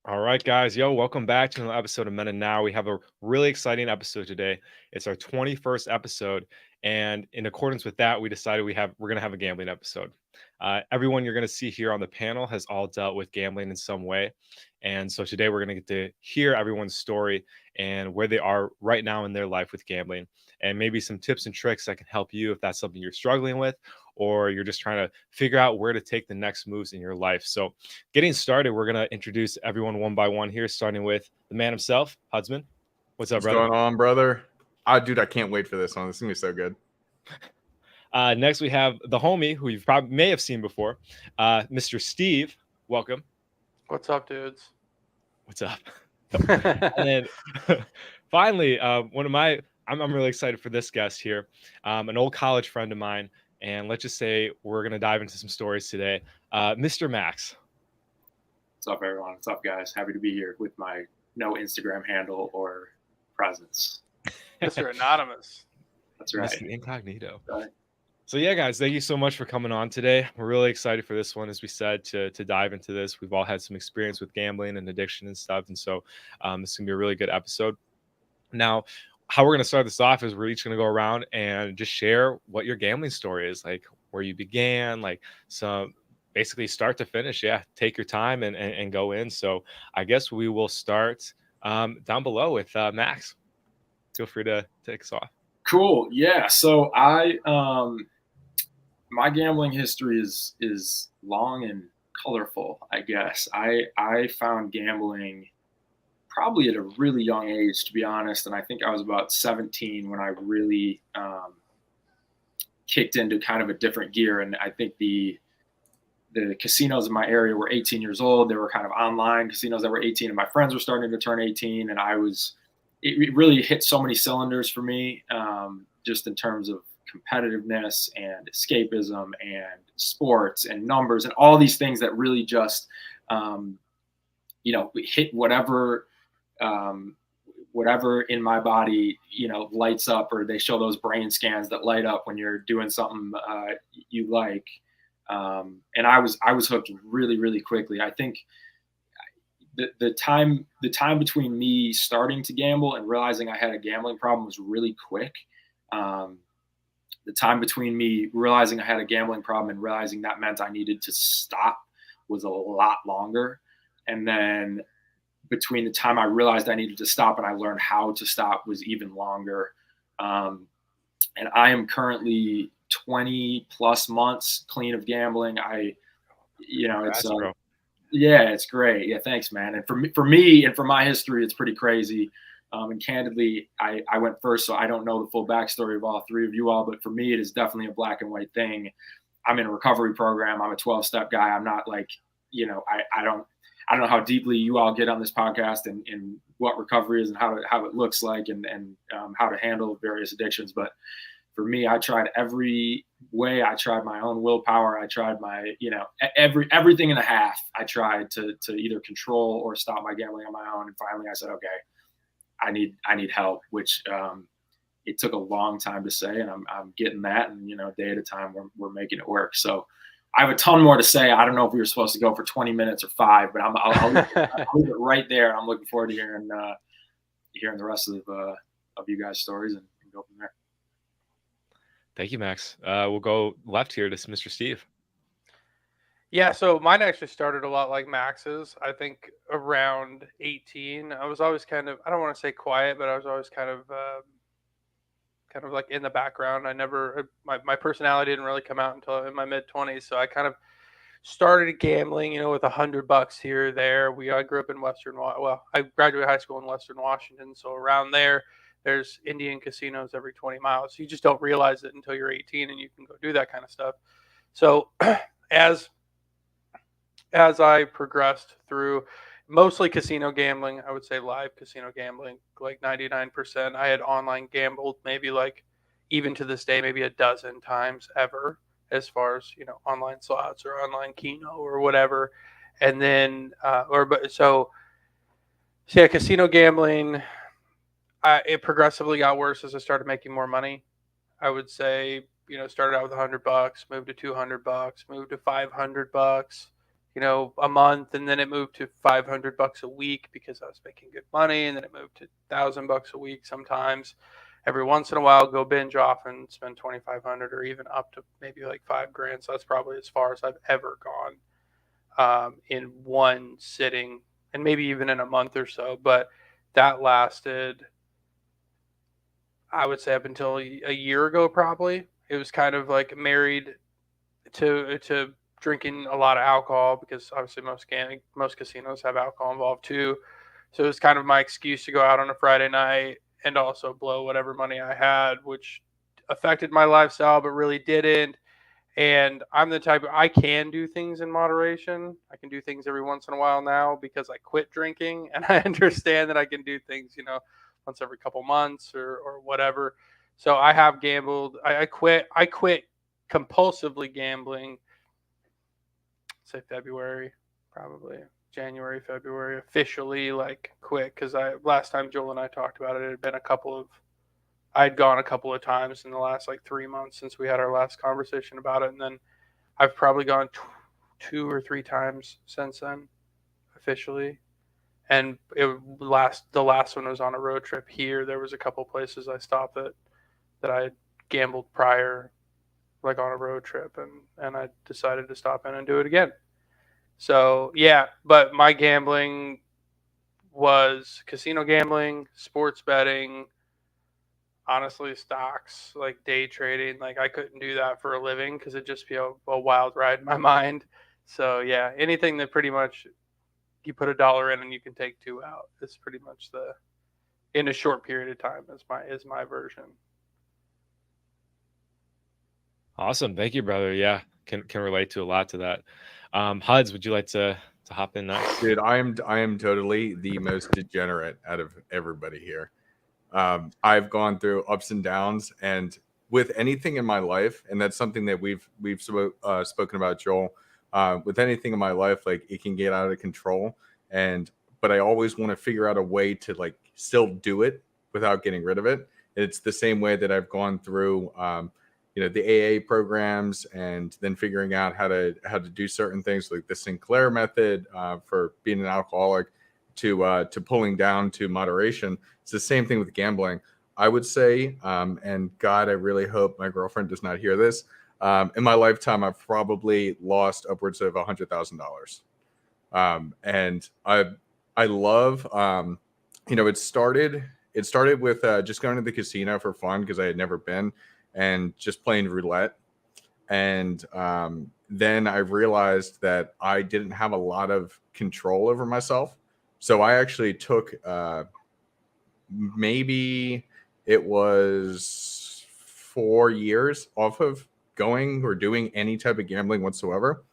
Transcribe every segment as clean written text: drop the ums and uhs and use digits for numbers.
All right, guys. Yo, welcome back to another episode of Men and Now. We have a really exciting episode today. It's our 21st episode, and in accordance with that, we decided we're gonna have a gambling episode. Everyone you're gonna see here on the panel has all dealt with gambling in some way, and so today we're gonna get to hear everyone's story and where they are right now in their life with gambling, and maybe some tips and tricks that can help you if that's something you're struggling with, or you're just trying to figure out where to take the next moves in your life. So getting started, we're going to introduce everyone one by one here, starting with the man himself, Hudsman. What's up, What's brother? going on, brother? Dude, I can't wait for this one. This is going to be so good. Next, we have the homie who you probably may have seen before, Mr. Steve. Welcome. What's up, dudes? What's up? And then finally, I'm really excited for this guest here, an old college friend of mine. And let's just say we're going to dive into some stories today. Mr. Max. What's up, everyone? What's up, guys? Happy to be here with my no Instagram handle or presence. Mr. Anonymous. That's right. Mr. Incognito. Right. So yeah, guys, thank you so much for coming on today. We're really excited for this one, as we said, to dive into this. We've all had some experience with gambling and addiction and stuff, and so it's gonna be a really good episode. Now, how we're gonna start this off is we're each gonna go around and just share what your gambling story is, like where you began, like some basically start to finish. Yeah, take your time and go in. So I guess we will start down below with Max. Feel free to take us off. Cool. Yeah. So my gambling history is long and colorful, I guess. I found gambling probably at a really young age, to be honest, and I think I was about 17 when I really kicked into kind of a different gear. And I think the casinos in my area were 18 years old. They were kind of online casinos that were 18, and my friends were starting to turn 18, and it really hit so many cylinders for me, just in terms of competitiveness and escapism and sports and numbers and all these things that really just, hit whatever in my body, lights up, or they show those brain scans that light up when you're doing something you like. And I was hooked really, really quickly. I think the time between me starting to gamble and realizing I had a gambling problem was really quick. The time between me realizing I had a gambling problem and realizing that meant I needed to stop was a lot longer. And then between the time I realized I needed to stop and I learned how to stop was even longer. And I am currently 20 plus months clean of gambling. It's great. Yeah. Thanks, man. And for me and for my history, it's pretty crazy. And candidly, I went first, so I don't know the full backstory of all three of you all, but for me, it is definitely a black and white thing. I'm in a recovery program. I'm a 12-step guy. I'm not like, I don't know how deeply you all get on this podcast and what recovery is and how it looks like and how to handle various addictions. But for me, I tried every way. I tried my own willpower. I tried my, everything and a half. I tried to either control or stop my gambling on my own. And finally I said, okay, I need help, which it took a long time to say, and I'm getting that. And, day at a time, we're making it work. So I have a ton more to say. I don't know if we were supposed to go for 20 minutes or 5, but I'll leave it right there. I'm looking forward to hearing the rest of you guys' stories and go from there. Thank you, Max. We'll go left here to Mr. Steve. Yeah, so mine actually started a lot like Max's. I think around 18, I was always kind of, I don't want to say quiet, but I was always kind of like in the background. I never, my personality didn't really come out until in my mid-20s. So I kind of started gambling, with $100 here or there. I grew up in I graduated high school in Western Washington. So around there's Indian casinos every 20 miles. You just don't realize it until you're 18 and you can go do that kind of stuff. So as I progressed through mostly casino gambling, I would say live casino gambling, like 99%. I had online gambled maybe like even to this day, maybe a dozen times ever, as far as, online slots or online Keno or whatever. And then, casino gambling, it progressively got worse as I started making more money. I would say, started out with $100, moved to $200, moved to $500, a month, and then it moved to $500 a week because I was making good money, and then it moved to $1,000 a week sometimes. Every once in a while, go binge off and spend 2,500 or even up to maybe like $5,000. So that's probably as far as I've ever gone in one sitting, and maybe even in a month or so. But that lasted, I would say, up until a year ago. Probably it was kind of like married to drinking a lot of alcohol, because obviously most casinos have alcohol involved too. So it was kind of my excuse to go out on a Friday night and also blow whatever money I had, which affected my lifestyle but really didn't. And I'm the type I can do things in moderation. I can do things every once in a while now because I quit drinking, and I understand that I can do things, once every couple months or whatever. So I have gambled. I quit compulsively gambling, say February, probably January, February, officially like quit, because last time Joel and I talked about it had been I'd gone a couple of times in the last like 3 months since we had our last conversation about it, and then I've probably gone 2 or 3 times since then, officially. And the last one was on a road trip here. There was a couple places I stopped at that I had gambled prior, like on a road trip, and I decided to stop in and do it again. So yeah, but my gambling was casino gambling, sports betting, honestly stocks, like day trading. Like I couldn't do that for a living because it'd just be a wild ride in my mind. So yeah, anything that pretty much you put $1 in and you can take 2 out is pretty much in a short period of time is my version. Awesome. Thank you, brother. Yeah, can relate to a lot to that. Huds, would you like to hop in next? Dude, I am totally the most degenerate out of everybody here. I've gone through ups and downs, and with anything in my life, and that's something that we've spoken about, Joel. With anything in my life, like it can get out of control, but I always want to figure out a way to like still do it without getting rid of it. It's the same way that I've gone through, the AA programs, and then figuring out how to do certain things like the Sinclair method for being an alcoholic, to pulling down to moderation. It's the same thing with gambling. I would say, and God, I really hope my girlfriend does not hear this. In my lifetime, I've probably lost upwards of $100,000. And I love, it started with just going to the casino for fun because I had never been, and just playing roulette. And then I realized that I didn't have a lot of control over myself. So I actually took maybe it was 4 years off of going or doing any type of gambling whatsoever.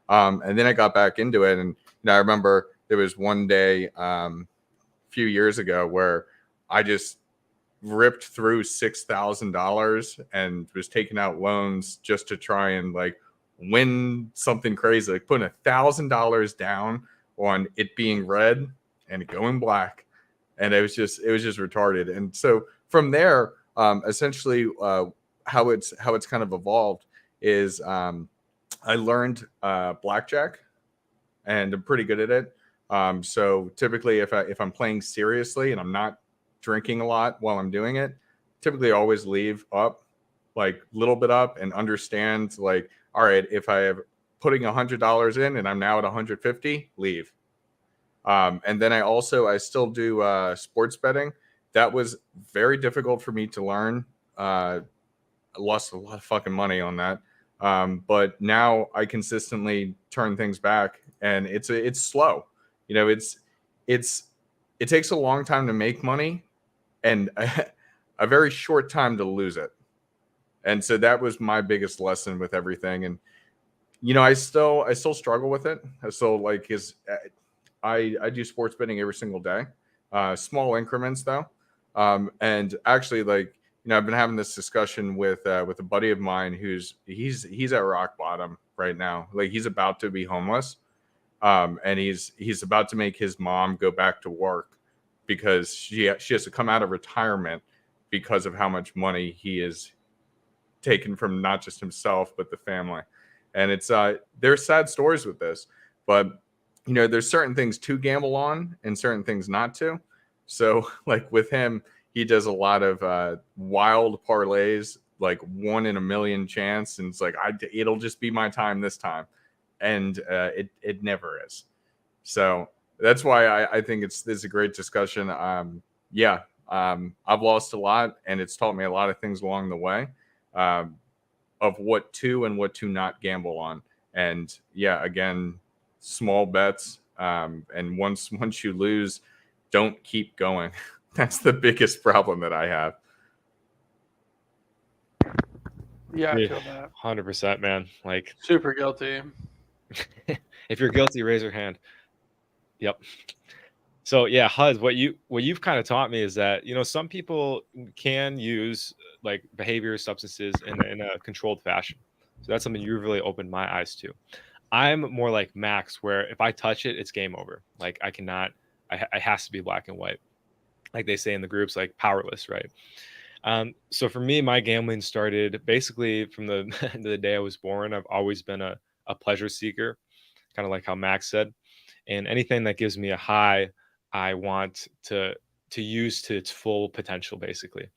And then I got back into it. And I remember there was one day a few years ago where I just ripped through $6,000 and was taking out loans just to try and like win something crazy, like putting $1,000 down on it being red and going black. And it was just retarded. And so from there, essentially how it's kind of evolved is I learned blackjack, and I'm pretty good at it. So typically if I'm playing seriously and I'm not drinking a lot while I'm doing it, typically I always leave up, like a little bit up, and understand like, all right, if I have putting $100 in and I'm now at 150, leave. And then I still do sports betting. That was very difficult for me to learn. I lost a lot of fucking money on that. But now I consistently turn things back, and it's slow. It takes a long time to make money, and a very short time to lose it. And so that was my biggest lesson with everything. And I still struggle with it. I still like I do sports betting every single day, small increments though. And actually, like, I've been having this discussion with a buddy of mine he's at rock bottom right now. Like, he's about to be homeless, and he's about to make his mom go back to work because she has to come out of retirement because of how much money he is taken from not just himself but the family. And it's there's sad stories with this, but there's certain things to gamble on and certain things not to. So like with him, he does a lot of wild parlays, like 1 in a million chance, and it's like it'll just be my time this time, and it never is. So that's why I think it's a great discussion. I've lost a lot, and it's taught me a lot of things along the way, of what to and what to not gamble on. And again, small bets, and once you lose, don't keep going. That's the biggest problem that I have. Yeah, I feel that. 100%, man. Like, super guilty. if you're guilty, raise your hand. Yep. So yeah, Huz, what you've kind of taught me is that some people can use like behavior substances in a controlled fashion. So that's something you've really opened my eyes to. I'm more like Max, where if I touch it, it's game over. Like I cannot. I has to be black and white, like they say in the groups, like powerless, right? So for me, my gambling started basically from the day I was born. I've always been a pleasure seeker, kind of like how Max said. And anything that gives me a high, I want to use to its full potential, basically.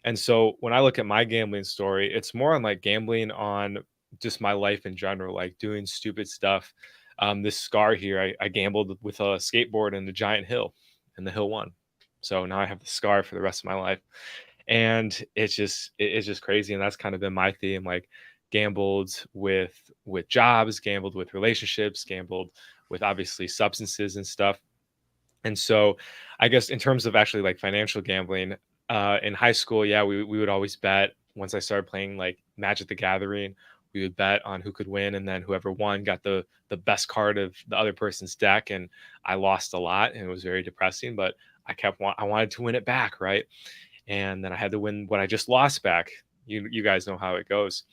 And so when I look at my gambling story, it's more on like gambling on just my life in general, like doing stupid stuff. This scar here, I gambled with a skateboard in the giant hill, and the hill won. So now I have the scar for the rest of my life. And it's just crazy. And that's kind of been my theme, like gambled with jobs, gambled with relationships, gambled with obviously substances and stuff. And so I guess in terms of actually like financial gambling, in high school, yeah, we would always bet. Once I started playing like Magic the Gathering, we would bet on who could win, and then whoever won got the best card of the other person's deck. And I lost a lot, and it was very depressing, but I wanted to win it back, right? And then I had to win what I just lost back. You guys know how it goes.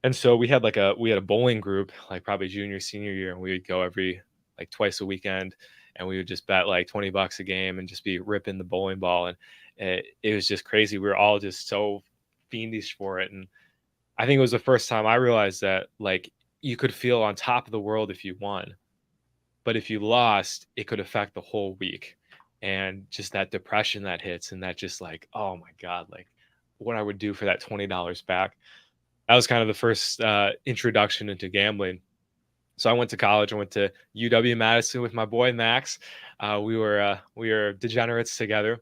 And so we had a bowling group, like probably junior, senior year, and we would go every like twice a weekend, and we would just bet like $20 a game and just be ripping the bowling ball. And it was just crazy. We were all just so fiendish for it. And I think it was the first time I realized that like you could feel on top of the world if you won, but if you lost, it could affect the whole week. And just that depression that hits, and that just like, oh my God, like what I would do for that $20 back. That was kind of the first introduction into gambling. So I went to college. I went to UW-Madison with my boy Max. We were degenerates together,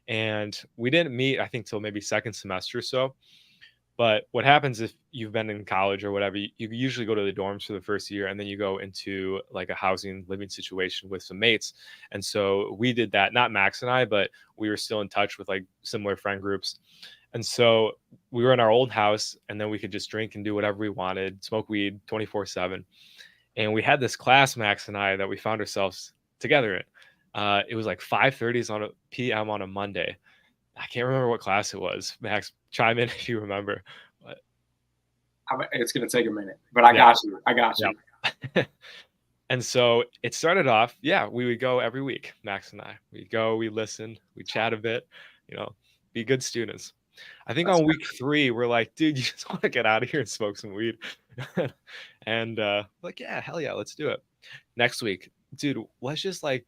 and we didn't meet, I think, till maybe second semester or so. But what happens if you've been in college or whatever, you usually go to the dorms for the first year, and then you go into like a housing living situation with some mates. And so we did that, not Max and I, but we were still in touch with like similar friend groups. And so we were in our old house, and then we could just drink and do whatever we wanted, smoke weed 24/7. And we had this class, Max and I, that we found ourselves together in. It was like 5:30 p.m. on a Monday. I can't remember what class it was. Max, chime in if you remember. But it's going to take a minute, but I got you. And so it started off, we would go every week, Max and I. We'd go, we listen, we chat a bit, be good students. I think on week 3, we're like, dude, you just want to get out of here and smoke some weed. And like, yeah, hell yeah, let's do it. Next week, dude, let's just like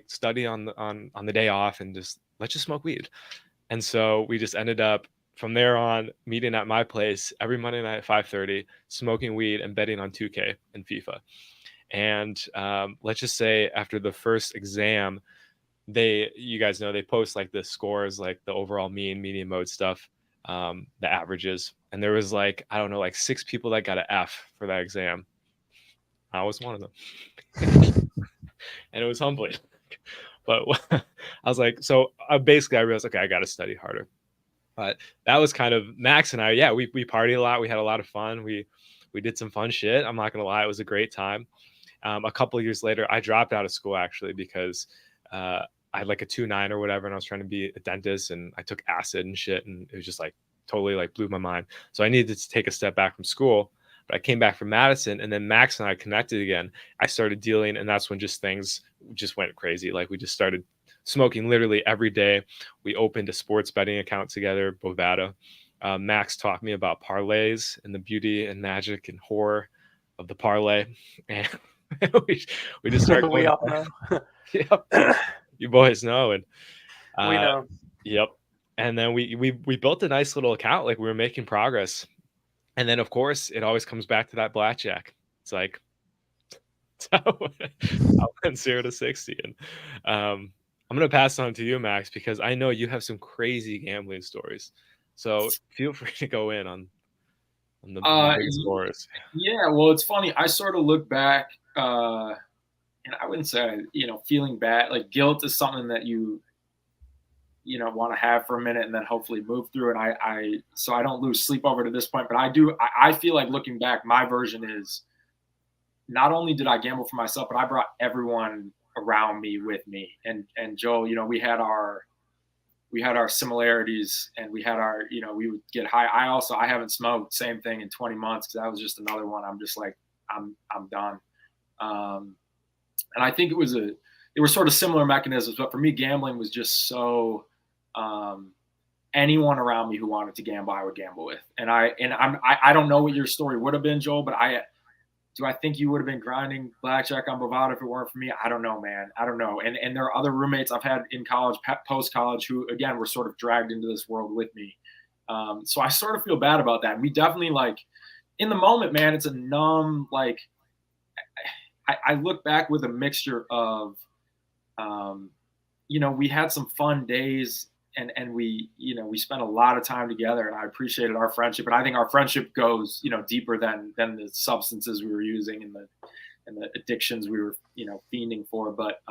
study on the day off, and let's just smoke weed. And so we just ended up from there on meeting at my place every Monday night at 5:30, smoking weed and betting on 2K and FIFA. And let's just say after the first exam, you guys know they post like the scores, like the overall mean, median, mode stuff, the averages. And there was like, I don't know, like 6 people that got an F for that exam. I was one of them. And it was humbling. But I was like, so basically I realized, okay, I got to study harder. But that was kind of Max and I. Yeah, we partied a lot. We had a lot of fun. We did some fun shit. I'm not going to lie. It was a great time. A couple of years later, I dropped out of school actually because I had like a 2.9 or whatever, and I was trying to be a dentist, and I took acid and shit, and it was just like totally like blew my mind. So I needed to take a step back from school. But I came back from Madison, and then Max and I connected again. I started dealing, and that's when things just went crazy. Like we just started smoking literally every day. We opened a sports betting account together, Bovada. Max taught me about parlays and the beauty and magic and horror of the parlay. And we, we just started We going. all know. Yep. You boys know. And We know. Yep. And then we built a nice little account, like we were making progress. And then of course it always comes back to that blackjack. It's like I went 0 to 60. And I'm gonna pass on to you, Max, because I know you have some crazy gambling stories. So feel free to go in on the big scores. Yeah, well, it's funny. I sort of look back, and I wouldn't say, feeling bad. Like guilt is something that you want to have for a minute and then hopefully move through. And so I don't lose sleep over to this point, but I feel like looking back, my version is not only did I gamble for myself, but I brought everyone around me with me. And Joel, we had our similarities, and we had our, we would get high. I haven't smoked same thing in 20 months. Cause that was just another one. I'm just like, I'm done. And I think they were sort of similar mechanisms, but for me, gambling was just so, anyone around me who wanted to gamble, I would gamble with. And I don't know what your story would have been, Joel, but do I think you would have been grinding blackjack on Bovada if it weren't for me? I don't know, man. I don't know. And there are other roommates I've had in college, post-college, who, again, were sort of dragged into this world with me. So I sort of feel bad about that. And we definitely, like, in the moment, man, it's a numb, like, I look back with a mixture of, we had some fun days, and we spent a lot of time together, and I appreciated our friendship. And I think our friendship goes, deeper than the substances we were using and the addictions we were, fiending for. But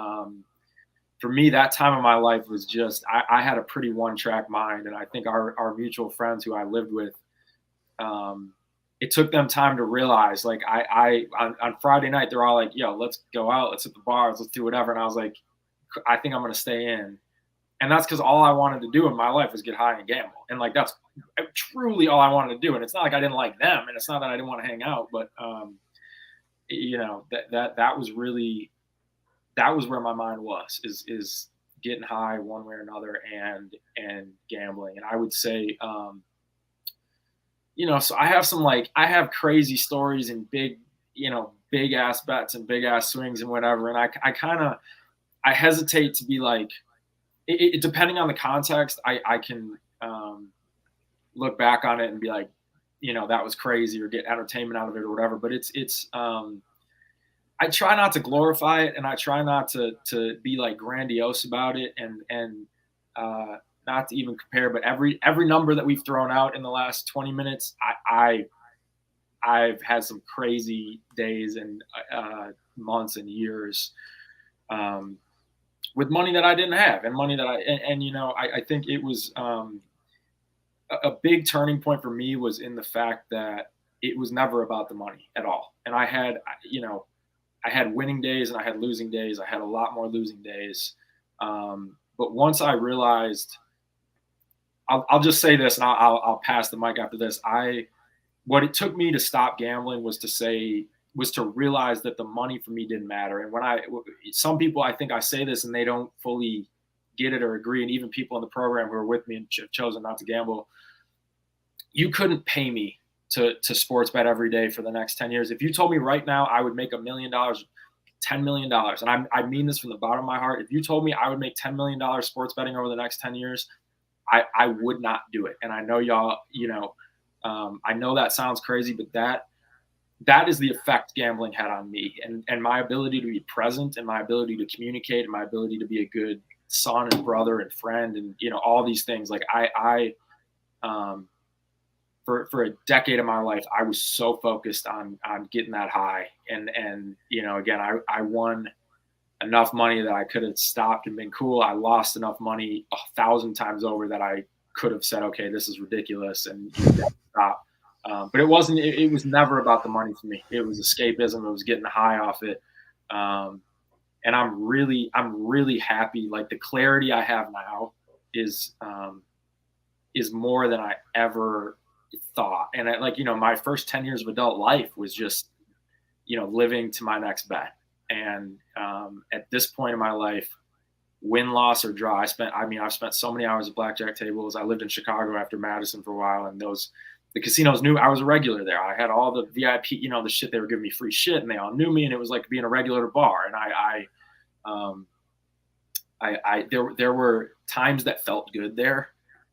for me, that time of my life was just, I had a pretty one-track mind. And I think our mutual friends who I lived with, it took them time to realize, like, on Friday night, they're all like, yo, let's go out, let's hit the bars, let's do whatever. And I was like, I think I'm going to stay in. And that's because all I wanted to do in my life was get high and gamble. And, like, that's truly all I wanted to do. And it's not like I didn't like them, and it's not that I didn't want to hang out, but, that was really, that was where my mind was, is getting high one way or another and gambling. And I would say, so I have crazy stories and big ass bets and big ass swings and whatever. And I hesitate to be like, it depending on the context, I can look back on it and be like, that was crazy, or get entertainment out of it or whatever. But it's I try not to glorify it, and I try not to be like grandiose about it, and not to even compare. But every number that we've thrown out in the last 20 minutes, I've had some crazy days and months and years with money that I didn't have, and money that I think it was a big turning point for me was in the fact that it was never about the money at all. And I had winning days and I had losing days. I had a lot more losing days. But once I realized, I'll just say this, and I'll pass the mic after this. What it took me to stop gambling was to realize that the money for me didn't matter. And some people, I think I say this and they don't fully get it or agree. And even people in the program who are with me and have chosen not to gamble, you couldn't pay me to sports bet every day for the next 10 years. If you told me right now I would make $1 million, $10 million, and I mean this from the bottom of my heart, if you told me I would make $10 million sports betting over the next 10 years, I would not do it. And I know y'all, I know that sounds crazy, but that is the effect gambling had on me, and my ability to be present, and my ability to communicate, and my ability to be a good son and brother and friend, and all these things. Like for a decade of my life, I was so focused on getting that high, and again, I won enough money that I could have stopped and been cool. I lost enough money 1,000 times over that I could have said, okay, this is ridiculous, and stop. But it wasn't. It was never about the money for me. It was escapism. It was getting high off it. And I'm really happy. Like, the clarity I have now is more than I ever thought. And my first 10 years of adult life was just, living to my next bet. And at this point in my life, win, loss, or draw, I've spent so many hours at blackjack tables. I lived in Chicago after Madison for a while, and those the casinos knew I was a regular there. I had all the VIP, the shit, they were giving me free shit, and they all knew me, and it was like being a regular at a bar. And there were times that felt good there,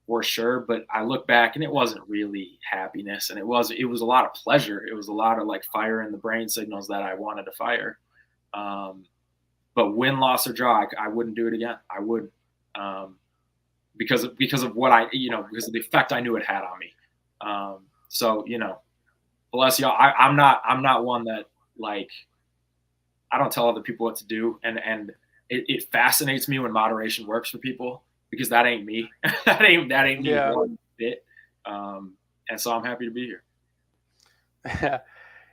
for sure, but I look back and it wasn't really happiness, and it was a lot of pleasure. It was a lot of like fire in the brain signals that I wanted to fire. But win, loss, or draw, I wouldn't do it again. I wouldn't, because of what because of the effect I knew it had on me. So bless y'all. I'm not one that, like, I don't tell other people what to do, and it fascinates me when moderation works for people, because that ain't me. that ain't me one bit. And so I'm happy to be here.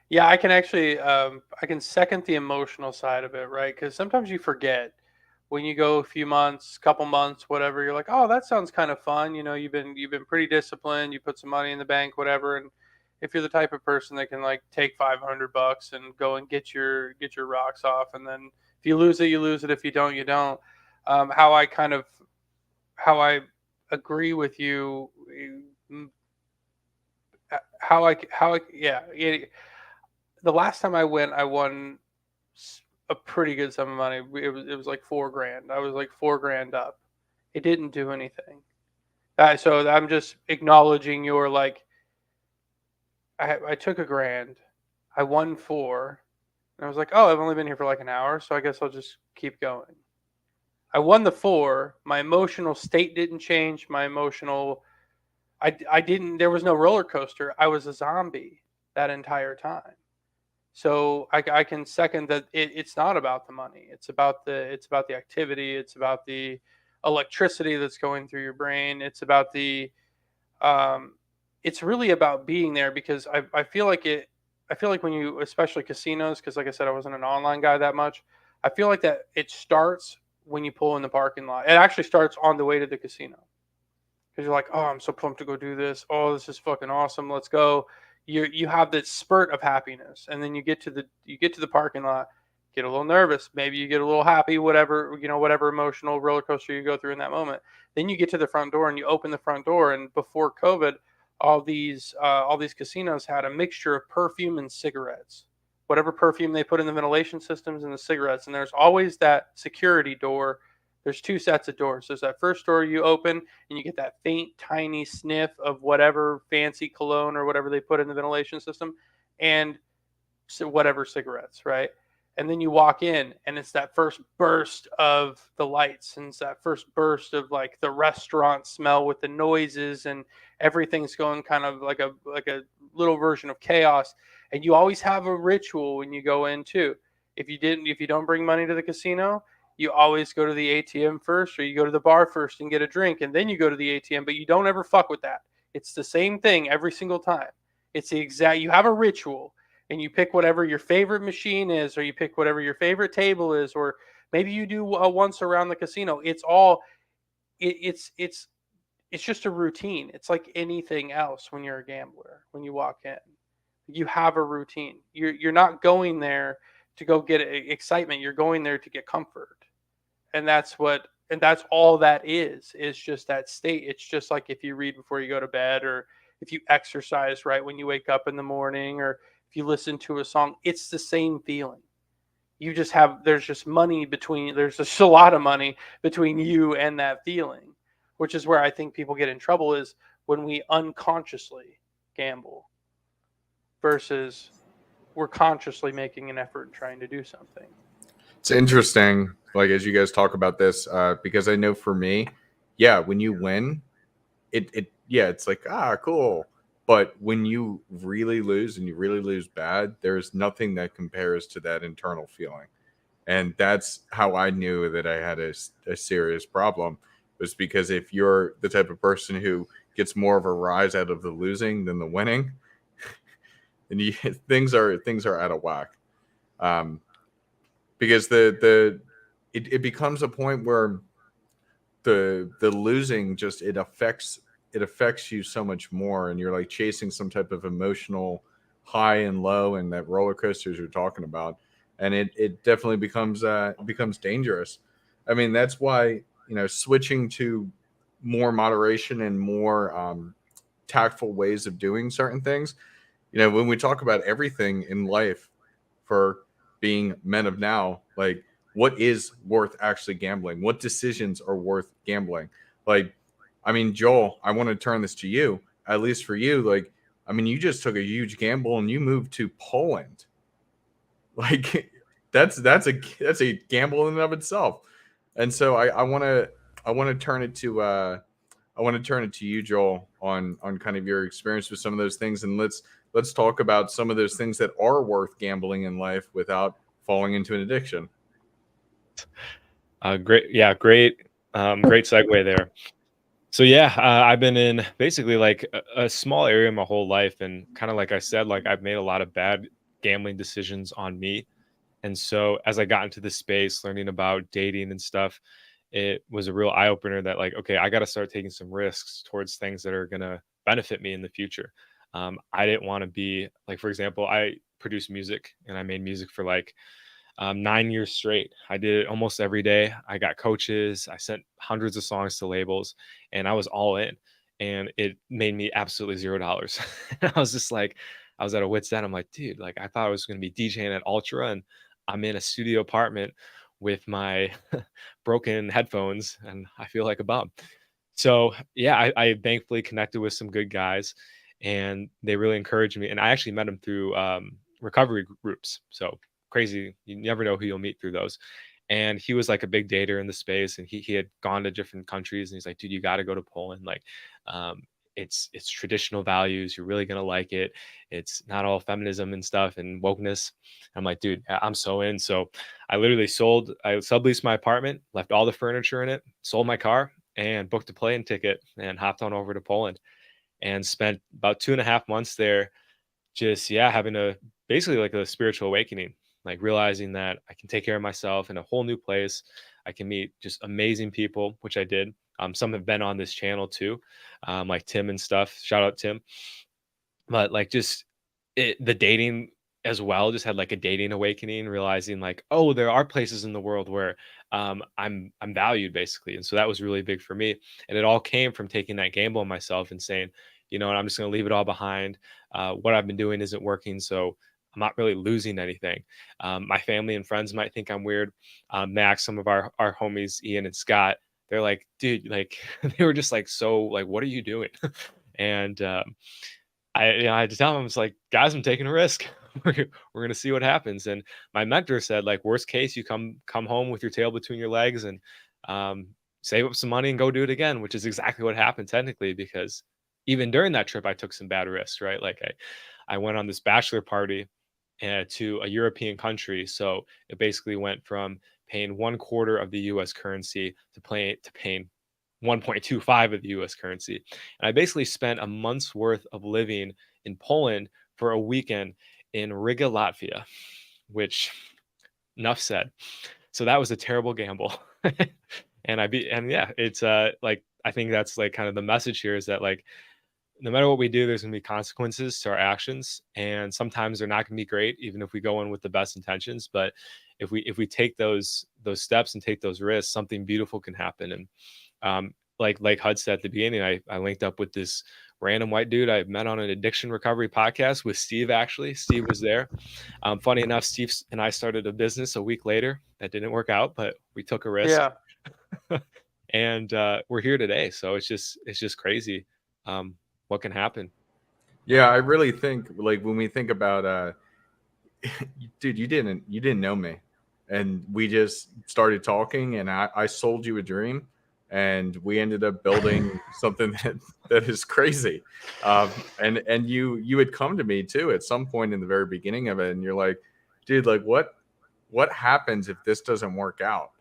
Yeah, I can actually I can second the emotional side of it, right? Because sometimes you forget when you go a few months, couple months, whatever. You're like, oh, that sounds kind of fun. You've been pretty disciplined. You put some money in the bank, whatever. And if you're the type of person that can like take $500 and go and get your rocks off, and then if you lose it, you lose it. If you don't, you don't. How I agree with you. The last time I went, I won a pretty good sum of money. It was like $4,000. I was like $4,000 up. It didn't do anything. So I'm just acknowledging your, like, I took $1,000, I won 4, and I was like, oh, I've only been here for like an hour, so I guess I'll just keep going. I won the 4. My emotional state didn't change. There was no roller coaster. I was a zombie that entire time. So I can second that it's not about the money. It's about the activity. It's about the electricity that's going through your brain. It's about it's really about being there, because I feel like when you, especially casinos, because like I said, I wasn't an online guy that much. I feel like that it starts when you pull in the parking lot. It actually starts on the way to the casino, because you're like, oh, I'm so pumped to go do this. Oh, this is fucking awesome. Let's go. You have this spurt of happiness, and then you get to the parking lot, get a little nervous, maybe you get a little happy, whatever emotional roller coaster you go through in that moment. Then you get to the front door and you open the front door, and before COVID, all these casinos had a mixture of perfume and cigarettes, whatever perfume they put in the ventilation systems and the cigarettes. And there's always that security door. There's 2 sets of doors. There's that first door you open, and you get that faint, tiny sniff of whatever fancy cologne or whatever they put in the ventilation system, and whatever cigarettes, right? And then you walk in, and it's that first burst of the lights, and it's that first burst of like the restaurant smell with the noises, and everything's going kind of like a little version of chaos. And you always have a ritual when you go in too. If you don't bring money to the casino, you always go to the ATM first, or you go to the bar first and get a drink, and then you go to the ATM, but you don't ever fuck with that. It's the same thing every single time. You have a ritual, and you pick whatever your favorite machine is, or you pick whatever your favorite table is, or maybe you do once around the casino. It's just a routine. It's like anything else when you're a gambler. When you walk in, you have a routine. You're not going there to go get excitement. You're going there to get comfort. And that's all that is just that state. It's just like if you read before you go to bed, or if you exercise right when you wake up in the morning, or if you listen to a song, it's the same feeling. There's just a lot of money between you and that feeling, which is where I think people get in trouble, is when we unconsciously gamble versus we're consciously making an effort and trying to do something. It's interesting, like, as you guys talk about this, because I know for me, yeah, when you win, it's like, cool. But when you really lose, and you really lose bad, there's nothing that compares to that internal feeling. And that's how I knew that I had a serious problem, was because if you're the type of person who gets more of a rise out of the losing than the winning, and things are out of whack. Because it becomes a point where the losing just it affects you so much more, and you're like chasing some type of emotional high and low, and that roller coasters you're talking about, and it definitely becomes dangerous. I mean, that's why switching to more moderation and more tactful ways of doing certain things. You know, when we talk about everything in life for being men of now, like what is worth actually gambling? What decisions are worth gambling? Like, I mean, Joel, I want to turn this to you, at least for you. Like, I mean, you just took a huge gamble and you moved to Poland. Like, that's a gamble in and of itself. And so I want to turn it to you, Joel, on kind of your experience with some of those things, and let's talk about some of those things that are worth gambling in life without falling into an addiction. Great, yeah, great segue there. So yeah, I've been in basically like a small area my whole life, and kind of like I said, like I've made a lot of bad gambling decisions on me. And so as I got into this space, learning about dating and stuff, it was a real eye opener that like, okay, I got to start taking some risks towards things that are gonna benefit me in the future. I didn't want to be like, for example, I produced music and I made music for like 9 years straight. I did it almost every day. I got coaches. I sent hundreds of songs to labels, and I was all in. And it made me absolutely $0. I was just like, I was at a wit's end. I'm like, dude, like I thought I was going to be DJing at Ultra, and I'm in a studio apartment with my broken headphones, and I feel like a bum. So yeah, I thankfully connected with some good guys, and they really encouraged me. And I actually met them through recovery groups. So crazy. You never know who you'll meet through those. And he was like a big dater in the space, and he had gone to different countries, and he's like, dude, you got to go to Poland. Like, um, it's traditional values. You're really gonna like it. It's not all feminism and stuff and wokeness. I'm like, dude, I'm so in. So I literally I subleased my apartment, left all the furniture in it, sold my car, and booked a plane ticket and hopped on over to Poland and spent about 2.5 months there, just yeah, having a basically like a spiritual awakening, like realizing that I can take care of myself in a whole new place. I can meet just amazing people, which I did. Some have been on this channel too, like Tim and stuff. Shout out Tim. But like just the dating as well, just had like a dating awakening, realizing like, oh, there are places in the world where I'm valued basically. And so that was really big for me. And it all came from taking that gamble on myself and saying, you know, I'm just going to leave it all behind. What I've been doing isn't working. So I'm not really losing anything. My family and friends might think I'm weird. Max, some of our homies, Ian and Scott, they're like, dude, like they were just like, so like, what are you doing? And I had to tell him, I was like, guys, I'm taking a risk. We're gonna see what happens. And my mentor said, like, worst case, you come home with your tail between your legs and save up some money and go do it again, which is exactly what happened technically, because even during that trip, I took some bad risks, right? Like I went on this bachelor party to a European country. So it basically went from paying 1/4 of the US currency to paying 1.25 of the US currency. And I basically spent a month's worth of living in Poland for a weekend in Riga, Latvia, which enough said. So that was a terrible gamble. And yeah, it's like I think that's like kind of the message here is that like no matter what we do, there's gonna be consequences to our actions. And sometimes they're not gonna be great, even if we go in with the best intentions. But if we take those steps and take those risks, something beautiful can happen. And like Hud said at the beginning, I linked up with this random white dude I met on an addiction recovery podcast with Steve. Actually, Steve was there. Funny enough, Steve and I started a business a week later. That didn't work out, but we took a risk. Yeah. And we're here today. So it's just crazy what can happen. Yeah, I really think like when we think about dude, you didn't know me, and we just started talking, and I sold you a dream, and we ended up building something that is crazy. And you had come to me too at some point in the very beginning of it, and you're like, dude, like what happens if this doesn't work out?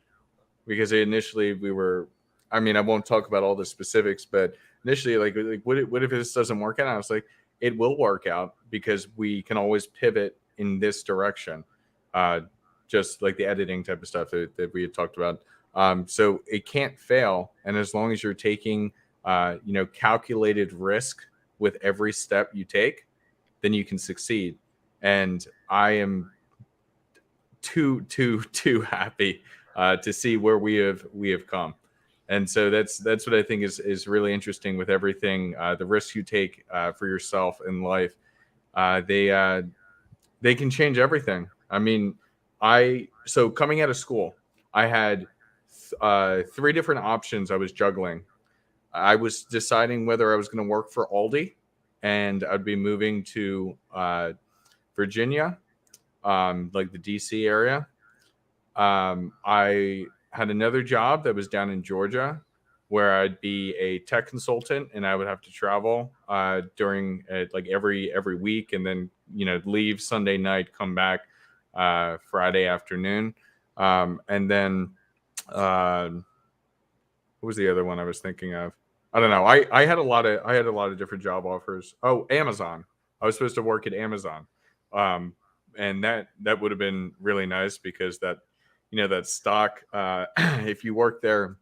Because initially we were, I mean, I won't talk about all the specifics, but initially like what if this doesn't work out? And I was like, it will work out because we can always pivot in this direction, just like the editing type of stuff that we had talked about. So it can't fail, and as long as you're taking calculated risk with every step you take, then you can succeed. And I am too happy to see where we have come. And so that's what I think is really interesting with everything. The risks you take for yourself in life, they can change everything. I mean, so coming out of school, I had 3 different options I was juggling. I was deciding whether I was going to work for Aldi, and I'd be moving to Virginia, like the DC area. I had another job that was down in Georgia, where I'd be a tech consultant, and I would have to travel during like every week, and then leave Sunday night, come back Friday afternoon, and then what was the other one I was thinking of? I don't know. I had a lot of different job offers. Oh, Amazon. I was supposed to work at Amazon, and that would have been really nice because that that stock. If you work there,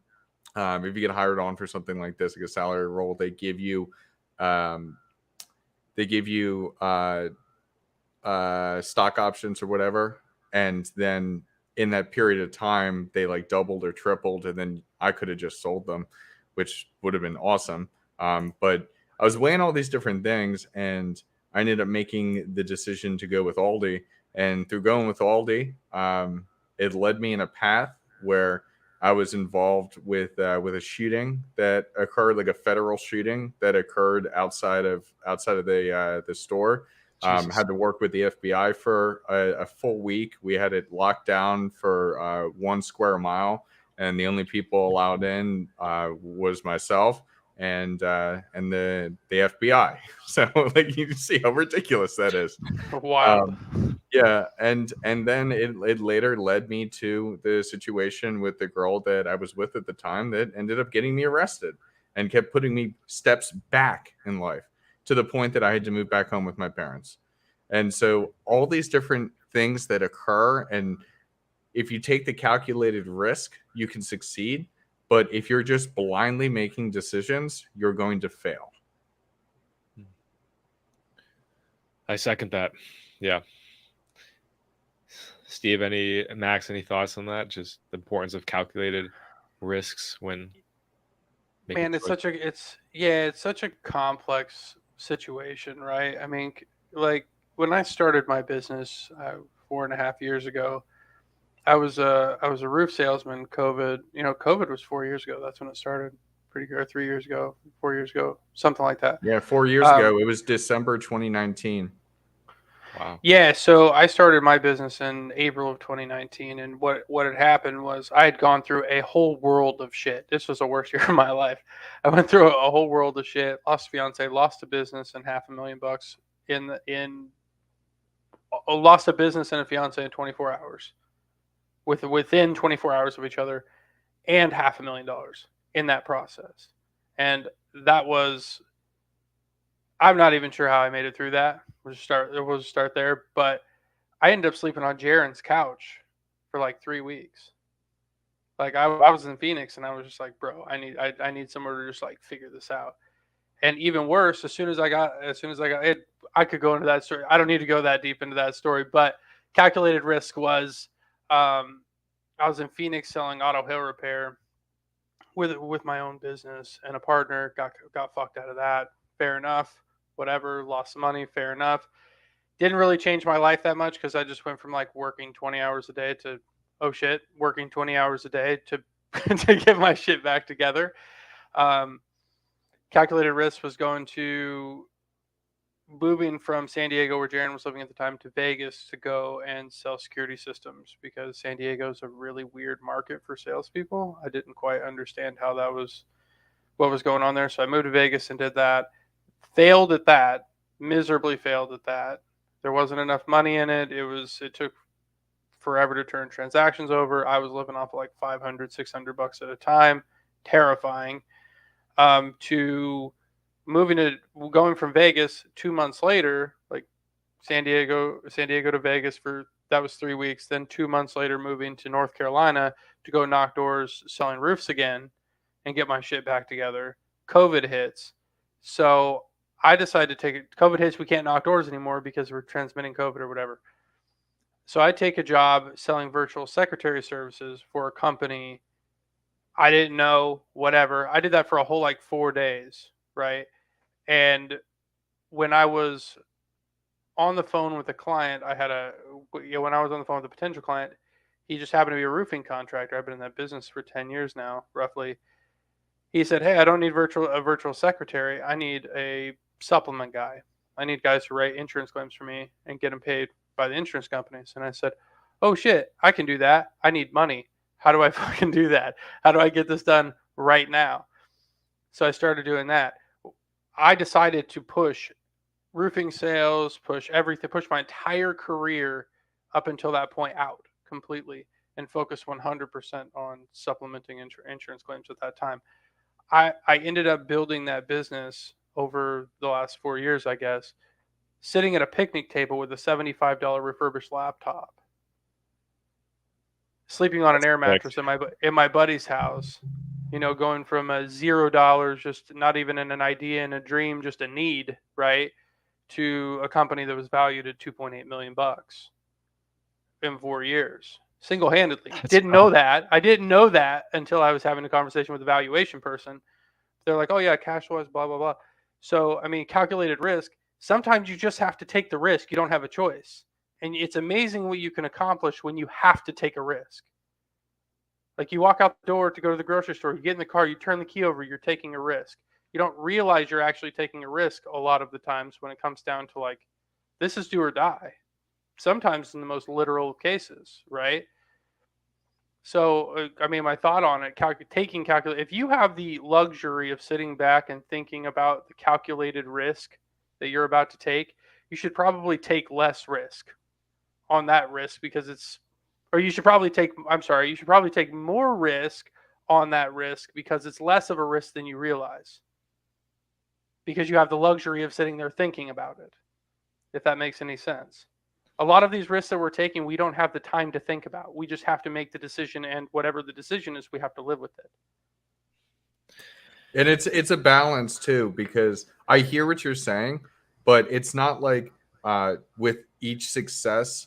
if you get hired on for something like this, like a salary role, they give you stock options or whatever, and then in that period of time they like doubled or tripled, and then I could have just sold them, which would have been awesome. But I was weighing all these different things, and I ended up making the decision to go with Aldi. And through going with Aldi, it led me in a path where I was involved with a shooting that occurred, like a federal shooting that occurred outside of the store. Had to work with the FBI for a full week. We had it locked down for 1 square mile, and the only people allowed in was myself and the FBI. So like you can see how ridiculous that is. Wow. Yeah, and then it later led me to the situation with the girl that I was with at the time that ended up getting me arrested and kept putting me steps back in life, to the point that I had to move back home with my parents. And so all these different things that occur, and if you take the calculated risk, you can succeed. But if you're just blindly making decisions, you're going to fail. I second that. Yeah. Steve, Max, any thoughts on that? Just the importance of calculated risks when making Man, it's such a complex situation, right? I mean, like when I started my business 4.5 years ago, I was a roof salesman. COVID was 4 years ago. That's when it started. Pretty good. 3 years ago, 4 years ago, something like that. Yeah, 4 years ago. It was December 2019. Wow. Yeah, so I started my business in April of 2019, and what had happened was I had gone through a whole world of shit. This was the worst year of my life. I went through a whole world of shit. Lost a fiance, lost a business, and $500,000 lost a business and a fiance in 24 hours. Within 24 hours of each other, and $500,000 in that process. And that was, I'm not even sure how I made it through that. We'll start there. But I ended up sleeping on Jaren's couch for like 3 weeks. Like I was in Phoenix, and I was just like, bro, I need somewhere to just like figure this out. And even worse, as soon as I got it, I could go into that story. I don't need to go that deep into that story, but calculated risk was, I was in Phoenix selling auto hail repair with my own business, and a partner got fucked out of that. Fair enough. Whatever, lost some money. Fair enough. Didn't really change my life that much because I just went from like working 20 hours a day to, oh shit, working 20 hours a day to to get my shit back together. Calculated risk was going to moving from San Diego, where Jaren was living at the time, to Vegas to go and sell security systems, because San Diego is a really weird market for salespeople. I didn't quite understand what was going on there. So I moved to Vegas and did that. Failed at that, miserably failed at that. There wasn't enough money in it. It took forever to turn transactions over. I was living off of like $500-$600 at a time. Terrifying. To going from Vegas 2 months later, like San Diego to Vegas that was 3 weeks. Then 2 months later, moving to North Carolina to go knock doors selling roofs again and get my shit back together. COVID hits. So I decided to take it. COVID hits. We can't knock doors anymore because we're transmitting COVID or whatever. So I take a job selling virtual secretary services for a company I didn't know, whatever. I did that for a whole like 4 days, right? And when I was on the phone with a client, when I was on the phone with a potential client, he just happened to be a roofing contractor. I've been in that business for 10 years now, roughly. He said, "Hey, I don't need a virtual secretary. I need a supplement guy. I need guys to write insurance claims for me and get them paid by the insurance companies." And I said, "Oh shit, I can do that. I need money. How do I fucking do that? How do I get this done right now?" So I started doing that. I decided to push roofing sales, push everything, push my entire career up until that point out completely, and focus 100% on supplementing insurance claims at that time. I ended up building that business over the last 4 years, I guess, sitting at a picnic table with a $75 refurbished laptop, sleeping on an air mattress in my buddy's house, going from a $0, just not even in an idea and a dream, just a need, right, to a company that was valued at 2.8 million bucks in 4 years, single-handedly. Didn't know that. I didn't know that until I was having a conversation with a valuation person. They're like, "Oh yeah, cash flows, blah blah blah." So I mean, calculated risk. Sometimes you just have to take the risk. You don't have a choice, and it's amazing what you can accomplish when you have to take a risk. Like, you walk out the door to go to the grocery store, you get in the car, you turn the key over, you're taking a risk. You don't realize you're actually taking a risk a lot of the times when it comes down to, like, this is do or die. Sometimes in the most literal cases, right? So, I mean, my thought on it, if you have the luxury of sitting back and thinking about the calculated risk that you're about to take, you should probably take less risk on that risk you should probably take more risk on that risk because it's less of a risk than you realize. Because you have the luxury of sitting there thinking about it, if that makes any sense. A lot of these risks that we're taking, we don't have the time to think about. We just have to make the decision, and whatever the decision is, we have to live with it. And it's a balance too, because I hear what you're saying, but it's not like with each success,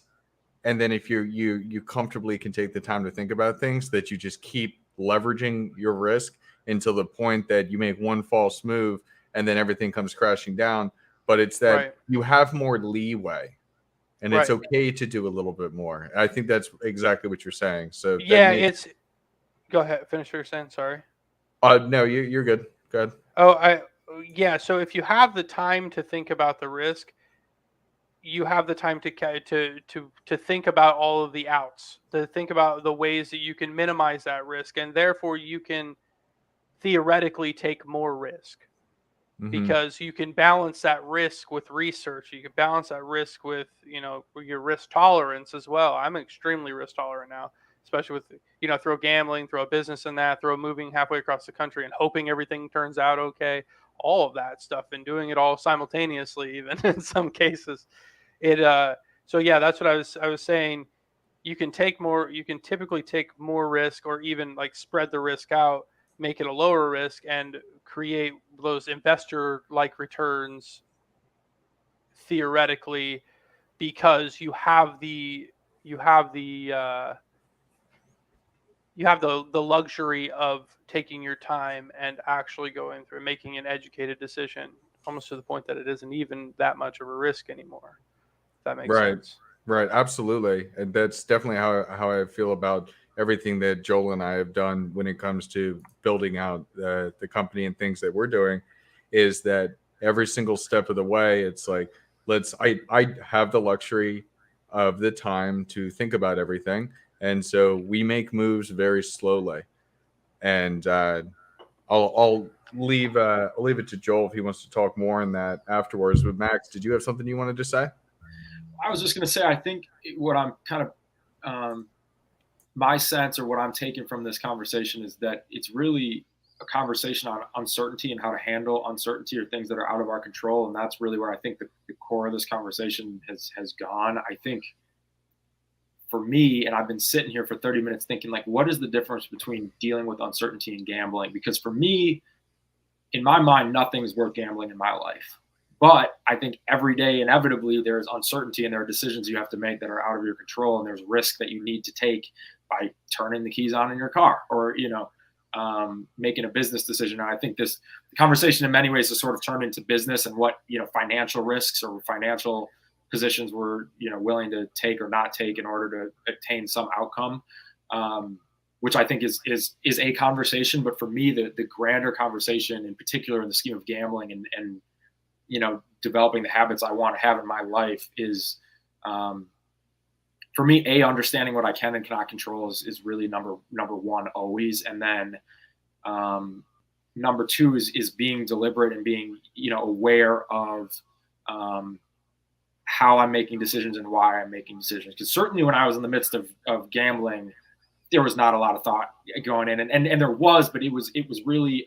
and then if you comfortably can take the time to think about things, that you just keep leveraging your risk until the point that you make one false move and then everything comes crashing down. But it's that you have more leeway. And it's okay to do a little bit more. I think that's exactly what you're saying. So yeah, go ahead, finish what you're saying. Sorry. No, you're good. Go ahead. So if you have the time to think about the risk, you have the time to think about all of the outs, to think about the ways that you can minimize that risk, and therefore you can theoretically take more risk. Because you can balance that risk with research. You can balance that risk with, your risk tolerance as well. I'm extremely risk tolerant now, especially with, throw gambling, throw a business in that, throw moving halfway across the country and hoping everything turns out okay. All of that stuff, and doing it all simultaneously, even in some cases. So yeah, that's what I was saying. You can typically take more risk, or even like spread the risk out, make it a lower risk, and create those investor-like returns theoretically, because you have the luxury of taking your time and actually going through making an educated decision, almost to the point that it isn't even that much of a risk anymore. If that makes sense. Right, absolutely. And that's definitely how I feel about everything that Joel and I have done when it comes to building out the company and things that we're doing, is that every single step of the way, it's like, I have the luxury of the time to think about everything. And so we make moves very slowly. And I'll leave it to Joel if he wants to talk more on that afterwards. But Max, did you have something you wanted to say? I was just going to say, I think what I'm kind of my sense, or what I'm taking from this conversation, is that it's really a conversation on uncertainty and how to handle uncertainty or things that are out of our control. And that's really where I think the core of this conversation has gone. I think for me, and I've been sitting here for 30 minutes thinking, like, what is the difference between dealing with uncertainty and gambling? Because for me, in my mind, nothing is worth gambling in my life. But I think every day, inevitably, there's uncertainty, and there are decisions you have to make that are out of your control, and there's risk that you need to take by turning the keys on in your car, or making a business decision. And I think the conversation in many ways has sort of turned into business and what, financial risks or financial positions we're, willing to take or not take in order to attain some outcome, which I think is a conversation. But for me, the grander conversation, in particular in the scheme of gambling and developing the habits I want to have in my life, is for me, understanding what I can and cannot control is really number one always. And then number two is being deliberate and being, aware of how I'm making decisions and why I'm making decisions. Because certainly when I was in the midst of gambling, there was not a lot of thought going in, and there was, but it was really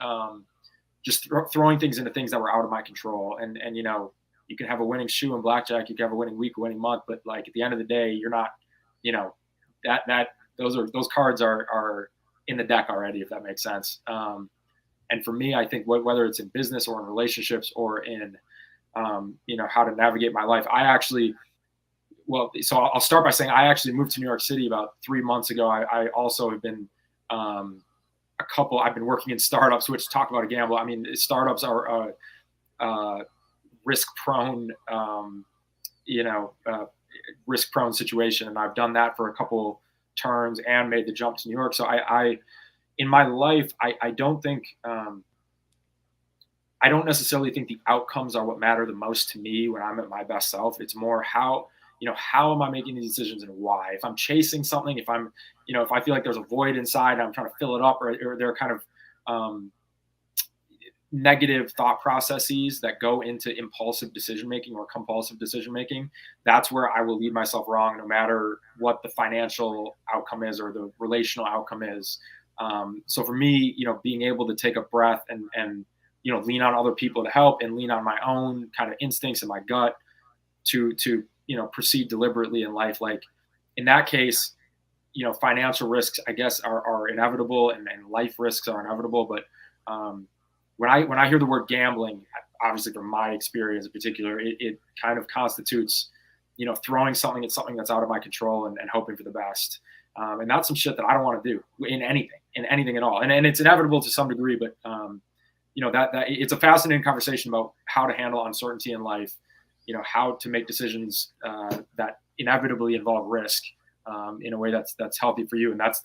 just throwing things into things that were out of my control. And you can have a winning shoe in blackjack, you can have a winning week, a winning month, but like at the end of the day, you're not, those cards are in the deck already, if that makes sense. And for me, I think whether it's in business or in relationships or in, how to navigate my life, so I'll start by saying I actually moved to New York City about 3 months ago. I also have been, I've been working in startups, which talk about a gamble. I mean, startups are risk-prone, risk-prone situation. And I've done that for a couple terms and made the jump to New York. So I in my life, I don't think, I don't necessarily think the outcomes are what matter the most to me when I'm at my best self. It's more how am I making these decisions and why? If I'm chasing something, if I'm, if I feel like there's a void inside and I'm trying to fill it up, or there are kind of negative thought processes that go into impulsive decision-making or compulsive decision-making, that's where I will lead myself wrong, no matter what the financial outcome is or the relational outcome is. So for me, being able to take a breath and lean on other people to help and lean on my own kind of instincts and my gut to proceed deliberately in life. Like in that case, financial risks, I guess, are inevitable, and life risks are inevitable. But when I hear the word gambling, obviously from my experience in particular, it kind of constitutes, throwing something at something that's out of my control and hoping for the best. And that's some shit that I don't want to do in anything at all. And it's inevitable to some degree, but that it's a fascinating conversation about how to handle uncertainty in life, how to make decisions that inevitably involve risk in a way that's healthy for you. And that's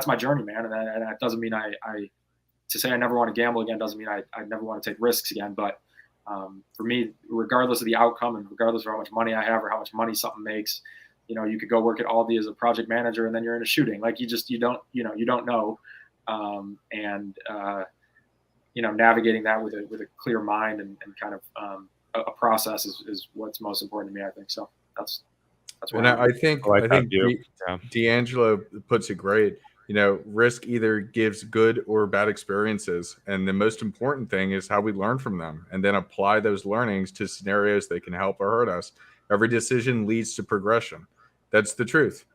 my journey, man. And that doesn't mean to say I never want to gamble again doesn't mean I never want to take risks again. But for me, regardless of the outcome and regardless of how much money I have or how much money something makes, you could go work at Aldi as a project manager and then you're in a shooting. Like you don't know. Navigating that with a clear mind and kind of a process is what's most important to me, I think. So that's what I think D'Angelo puts it great. Risk either gives good or bad experiences, and the most important thing is how we learn from them and then apply those learnings to scenarios that can help or hurt us. Every decision leads to progression. That's the truth.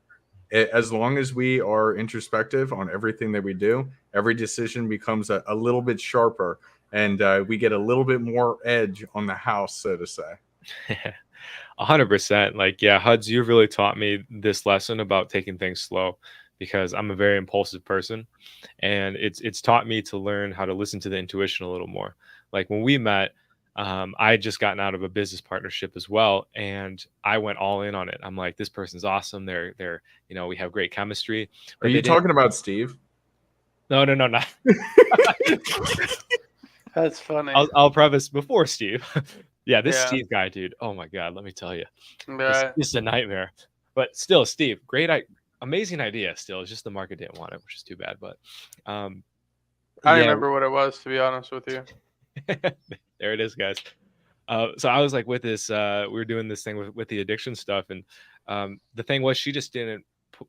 As long as we are introspective on everything that we do, every decision becomes a little bit sharper, and we get a little bit more edge on the house, so to say. 100%. Like, yeah, Huds, you've really taught me this lesson about taking things slow, because I'm a very impulsive person, and it's taught me to learn how to listen to the intuition a little more. Like when we met, I had just gotten out of a business partnership as well, and I went all in on it. I'm like, this person's awesome. They're we have great chemistry. Are you talking about Steve? No, not. That's funny. I'll preface before Steve. This Steve guy, dude. Oh my God, let me tell you, it's a nightmare. But still, Steve, amazing idea. Still, it's just the market didn't want it, which is too bad. But I remember what it was, to be honest with you. There it is, guys. So I was like, with this, we were doing this thing with the addiction stuff, and the thing was, she just didn't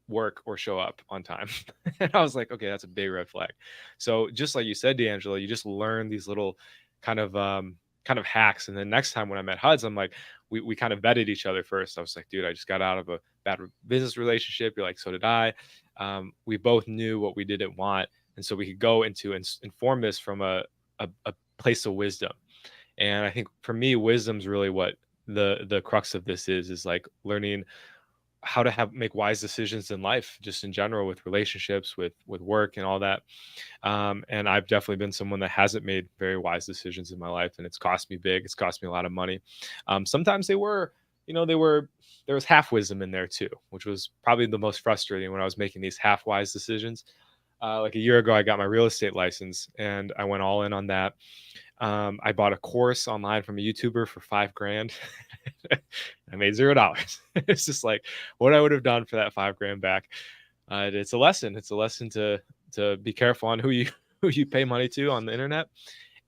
work or show up on time. And I was like, okay, that's a big red flag. So just like you said, D'Angelo, you just learn these little kind of hacks. And then next time when I met Huds, I'm like, we kind of vetted each other first. I was like, dude, I just got out of a bad business relationship. You're like, so did I. We both knew what we didn't want, and so we could go into and inform this from a place of wisdom. And I think for me, wisdom's really what the crux of this is like learning how to make wise decisions in life, just in general, with relationships, with work and all that. And I've definitely been someone that hasn't made very wise decisions in my life, and it's cost me big. It's cost me a lot of money. Sometimes they were, there was half wisdom in there too, which was probably the most frustrating when I was making these half wise decisions. Like a year ago, I got my real estate license and I went all in on that. I bought a course online from a YouTuber for $5,000. I made $0. It's just like what I would have done for that $5,000 back. It's a lesson. It's a lesson to be careful on who you who you pay money to on the internet.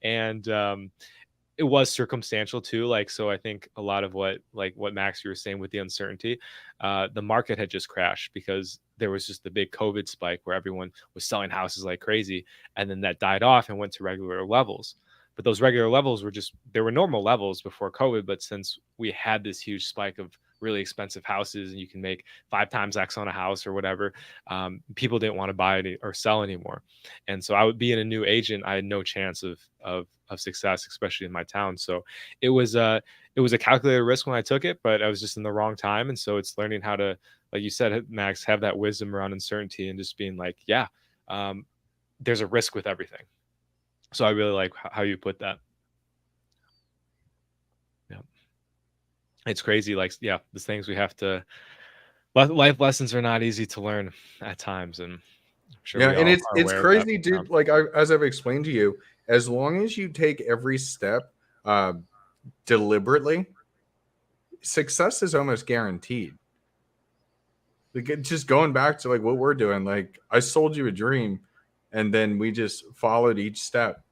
And it was circumstantial too. Like, so I think a lot of what Max, you were saying with the uncertainty, the market had just crashed because there was just the big COVID spike where everyone was selling houses like crazy. And then that died off and went to regular levels. But those regular levels they were normal levels before COVID. But since we had this huge spike of really expensive houses and you can make 5 times X on a house or whatever, people didn't want to buy it or sell anymore. And so I would be in a new agent. I had no chance of success, especially in my town. So it was a calculated risk when I took it, but I was just in the wrong time. And so it's learning how to, like you said, Max, have that wisdom around uncertainty and just being like, yeah, there's a risk with everything. So I really like how you put that. Yeah. It's crazy. Like, yeah, the things we have to, life lessons are not easy to learn at times. And I'm sure Yeah, we and all it's are it's aware of that. crazy, dude. Like as I've explained to you, as long as you take every step deliberately, success is almost guaranteed. Like just going back to like what we're doing, like I sold you a dream, and then we just followed each step,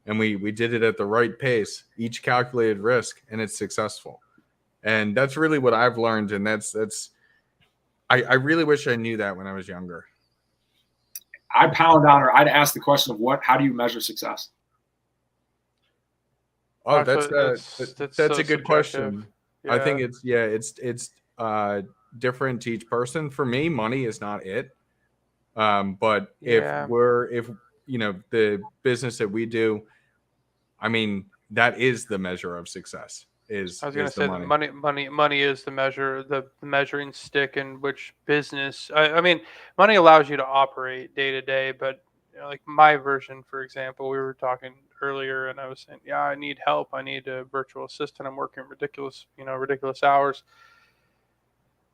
and we did it at the right pace, each calculated risk, and it's successful. And that's really what I've learned, and that's I really wish I knew that when I was younger. I'd pound on, or I'd ask the question of how do you measure success? Oh, That's that's so a good subjective. question. I think Yeah. it's different to each person. For me, money is not it. But Yeah. if the business that we do, I mean, that is the measure of success. Is I was gonna the say that money. money is the measure, the measuring stick in which business. I mean, money allows you to operate day to day, but like my version, for example, we were talking earlier, and I was saying, yeah, I need help. I need a virtual assistant. I'm working ridiculous hours.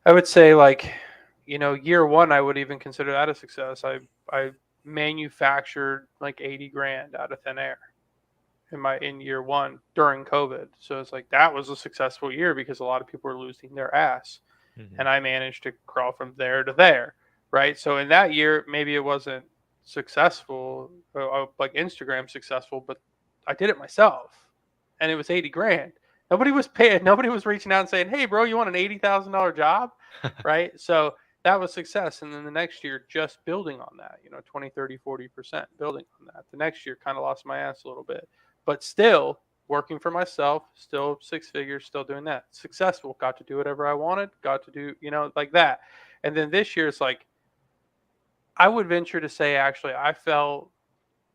I would say like, year one, I would even consider that a success. I manufactured like 80 grand out of thin air in year one during COVID. So it's like that was a successful year because a lot of people were losing their ass. Mhm. And I managed to crawl from there to there. Right. So in that year, maybe it wasn't successful, like Instagram successful, but I did it myself and it was 80 grand. Nobody was paying, nobody was reaching out and saying, hey, bro, you want an $80,000 job? Right. So that was success. And then the next year, just building on that, 20, 30, 40% building on that. The next year kind of lost my ass a little bit, but still working for myself, still 6 figures, still doing that. Successful, got to do whatever I wanted, got to do, like that. And then this year it's like, I would venture to say, actually, I felt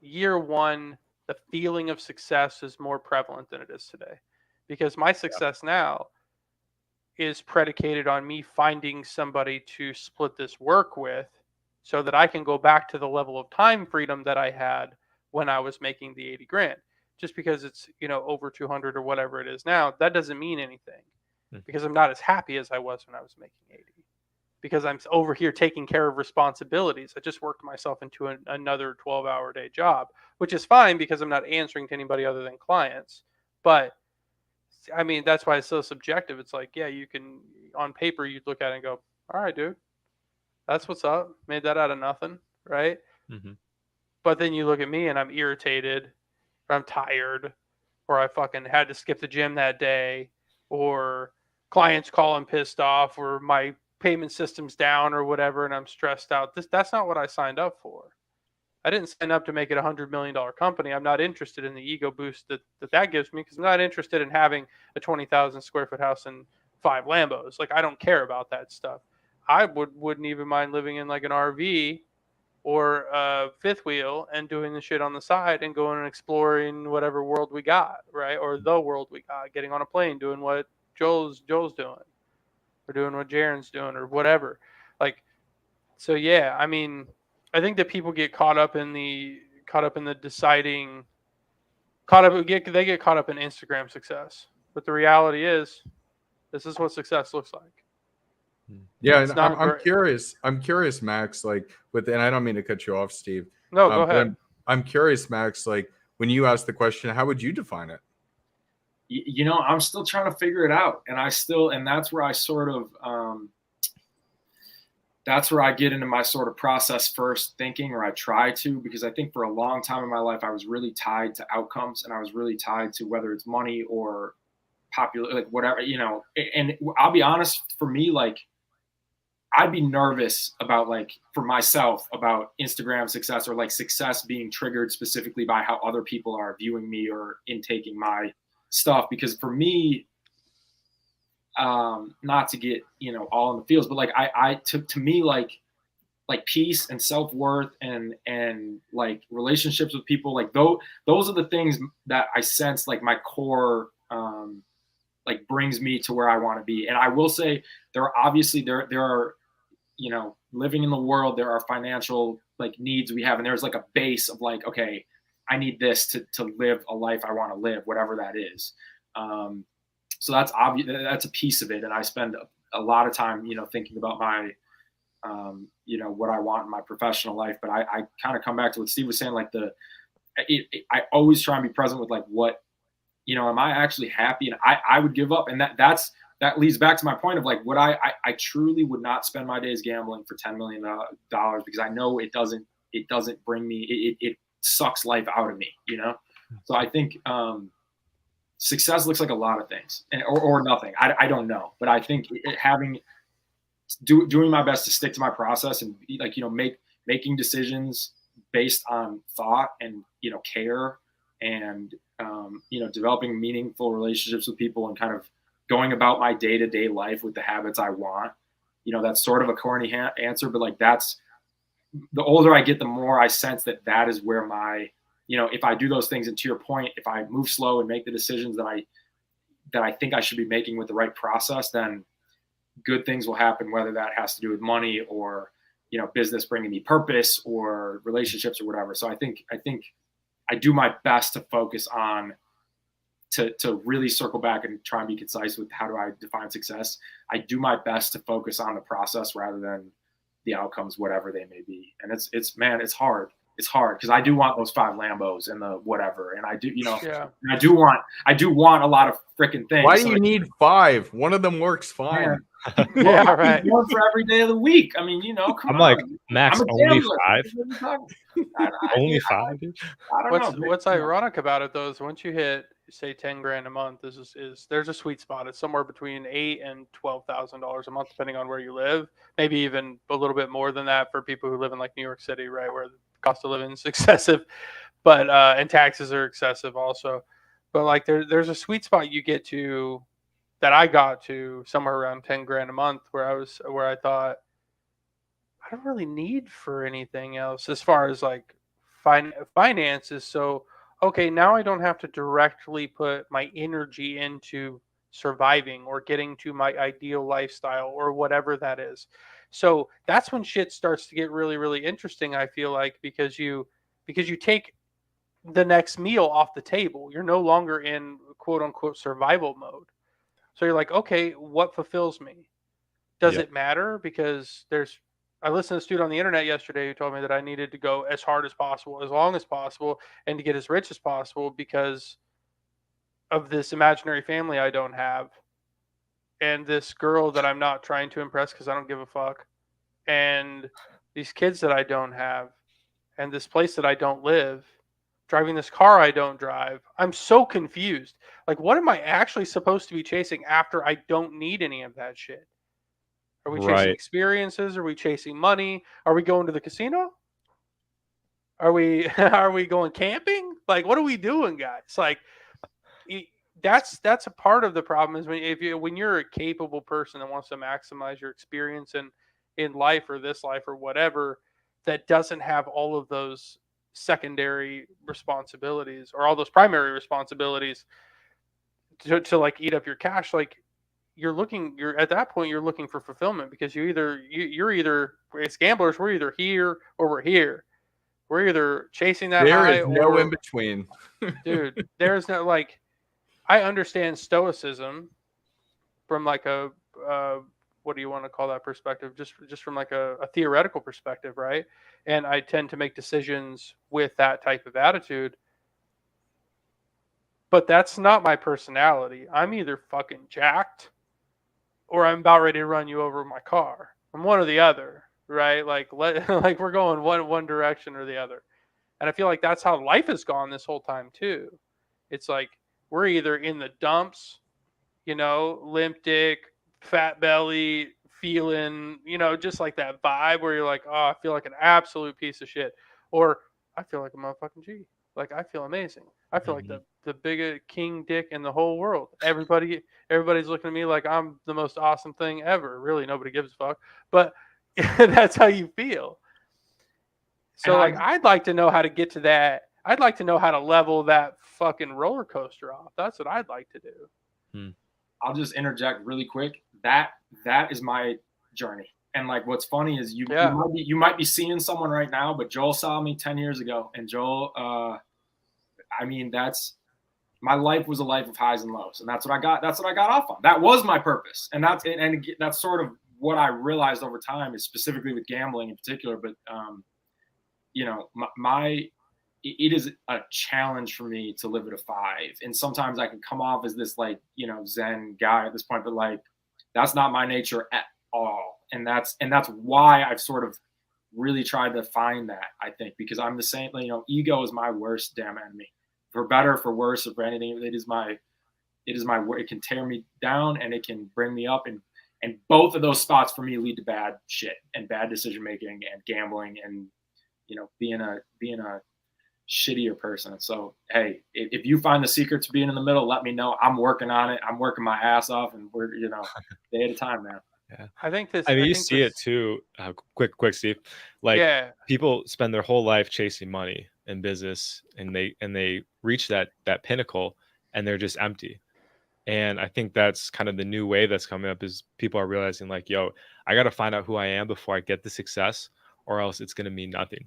year one, the feeling of success is more prevalent than it is today because my success now is predicated on me finding somebody to split this work with so that I can go back to the level of time freedom that I had when I was making the 80 grand. Just because it's, over 200 or whatever it is now, that doesn't mean anything because I'm not as happy as I was when I was making 80 because I'm over here taking care of responsibilities. I just worked myself into another 12-hour day job, which is fine because I'm not answering to anybody other than clients. But I mean, that's why it's so subjective. It's like, yeah, you can, on paper, you'd look at it and go, all right, dude, that's what's up. Made that out of nothing, right? Mhm. But then you look at me and I'm irritated, or I'm tired, or I fucking had to skip the gym that day, or clients calling pissed off, or my payment system's down, or whatever, and I'm stressed out. That's not what I signed up for. I didn't sign up to make it $100 million company. I'm not interested in the ego boost that gives me because I'm not interested in having a 20,000 square foot house and 5 Lambos. Like I don't care about that stuff. I wouldn't even mind living in like an RV or a fifth wheel and doing the shit on the side and going and exploring whatever world we got, right? Or the world we got, getting on a plane, doing what Joel's doing. or doing what Jaron's doing or whatever. Like, so yeah, I mean, I think that people get caught up in the deciding, they get caught up in Instagram success. But the reality is, this is what success looks like. Yeah, It's and not I'm great. curious. I'm curious, Max. Like and I don't mean to cut you off, Steve. No, go but ahead. I'm curious, Max. Like when you asked the question, how would you define it? You know, I'm still trying to figure it out, and that's where I sort of that's where I get into my sort of process first thinking, or I try to, because I think for a long time in my life I was really tied to outcomes, and I was really tied to whether it's money or popular, like whatever, you know. And I'll be honest, for me, like I'd be nervous about, like, for myself, about Instagram success, or like success being triggered specifically by how other people are viewing me or intaking my stuff. Because for me, not to get, you know, all in the fields, but like to me, like peace and self-worth and like relationships with people, like those are the things that I sense like my core like brings me to where I want to be. And I will say there are obviously there are, you know, living in the world, there are financial like needs we have, and there's like a base of like, okay, I need this to live a life I want to live, whatever that is. So that's obvious. That's a piece of it. And I spend a lot of time, you know, thinking about my, you know, what I want in my professional life. But I kind of come back to what Steve was saying, like I always try and be present with like, what, you know, am I actually happy? And I would give up. And that leads back to my point of like, what I truly would not spend my days gambling for $10 million because I know it doesn't bring me, it sucks life out of me, you know? So I think, success looks like a lot of things, or nothing. I don't know, but I think doing my best to stick to my process and like, you know, making decisions based on thought and, you know, care, and you know, developing meaningful relationships with people, and kind of going about my day-to-day life with the habits I want. You know, that's sort of a corny answer, but like that's, the older I get, the more I sense that is where my, you know, if I do those things, and to your point, if I move slow and make the decisions that I think I should be making with the right process, then good things will happen, whether that has to do with money or, you know, business bringing me purpose or relationships or whatever. So I think I do my best to focus on, to really circle back and try and be concise with how do I define success. I do my best to focus on the process rather than the outcomes, whatever they may be. And it's man, it's hard. It's hard because I do want those 5 Lambos and the whatever, and I do, you know, Yeah. and I do want a lot of freaking things. Why do So you need 5? One of them works fine. Yeah, right. One for every day of the week. I mean, you know, come I'm on. like, Max, I'm a only gambler. 5? I Only 5, dude? don't know. What's ironic about it though is once you hit, say, 10 grand a month, there's a sweet spot. It's somewhere between $8,000 and $12,000 a month, depending on where you live. Maybe even a little bit more than that for people who live in like New York City, right, where the cost of living is excessive, but and taxes are excessive also. But like there's a sweet spot you get to, that I got to somewhere around 10 grand a month, where I thought I don't really need for anything else as far as like finances. So, okay, now I don't have to directly put my energy into surviving or getting to my ideal lifestyle or whatever that is. So that's when shit starts to get really, really interesting, I feel like, because you take the next meal off the table. You're no longer in quote unquote survival mode. So you're like, okay, what fulfills me? Does Yeah. it matter? Because I listened to a student on the internet yesterday who told me that I needed to go as hard as possible, as long as possible, and to get as rich as possible because of this imaginary family I don't have, and this girl that I'm not trying to impress because I don't give a fuck, and these kids that I don't have, and this place that I don't live, driving this car I don't drive. I'm so confused. Like, what am I actually supposed to be chasing after I don't need any of that shit? Are we chasing Right. experiences? Are we chasing money? Are we going to the casino? Are we are we going camping? Like, what are we doing, guys? Like, that's a part of the problem is when you're a capable person that wants to maximize your experience in life or this life or whatever, that doesn't have all of those secondary responsibilities or all those primary responsibilities to like eat up your cash. Like, you're at that point, you're looking for fulfillment, because you're either, as gamblers, we're either here or we're here. We're either chasing that There high is no or, in between. dude, there's no, like, I understand stoicism from like a, what do you want to call that perspective? Just from like a theoretical perspective, right? And I tend to make decisions with that type of attitude. But that's not my personality. I'm either fucking jacked or I'm about ready to run you over with my car. I'm one or the other, right? Like like we're going one direction or the other. And I feel like that's how life has gone this whole time too. It's like we're either in the dumps, limp dick, fat belly, feeling, just like that vibe where you're like, oh, I feel like an absolute piece of shit. Or I feel like a motherfucking G. Like I feel amazing. I feel like the biggest king dick in the whole world. Everybody's looking at me like I'm the most awesome thing ever. Really, nobody gives a fuck. But that's how you feel. So like I'd like to know how to get to that. I'd like to know how to level that fucking roller coaster off. That's what I'd like to do. I'll just interject really quick. That is my journey. And like, what's funny is you might be seeing someone right now, but Joel saw me 10 years ago, and Joel, I mean, my life was a life of highs and lows, and that's what I got off on. That was my purpose, and that's sort of what I realized over time, is specifically with gambling in particular. But it is a challenge for me to live at a 5, and sometimes I can come off as this like Zen guy at this point, but like that's not my nature at all, and that's why I've sort of really tried to find that, I think, because I'm the same. Ego is my worst damn enemy, for better, for worse, or for anything. It can tear me down and it can bring me up, and both of those spots for me lead to bad shit and bad decision making and gambling and being a shittier person. So hey, if you find the secret to being in the middle, let me know. I'm working on it. I'm working my ass off, and we're day at a time, man. Yeah, I think this. you see it too. Quick, Steve. Like people spend their whole life chasing money in business, and they reach that pinnacle, and they're just empty. And I think that's kind of the new wave that's coming up, is people are realizing like, yo, I got to find out who I am before I get the success, or else it's going to mean nothing.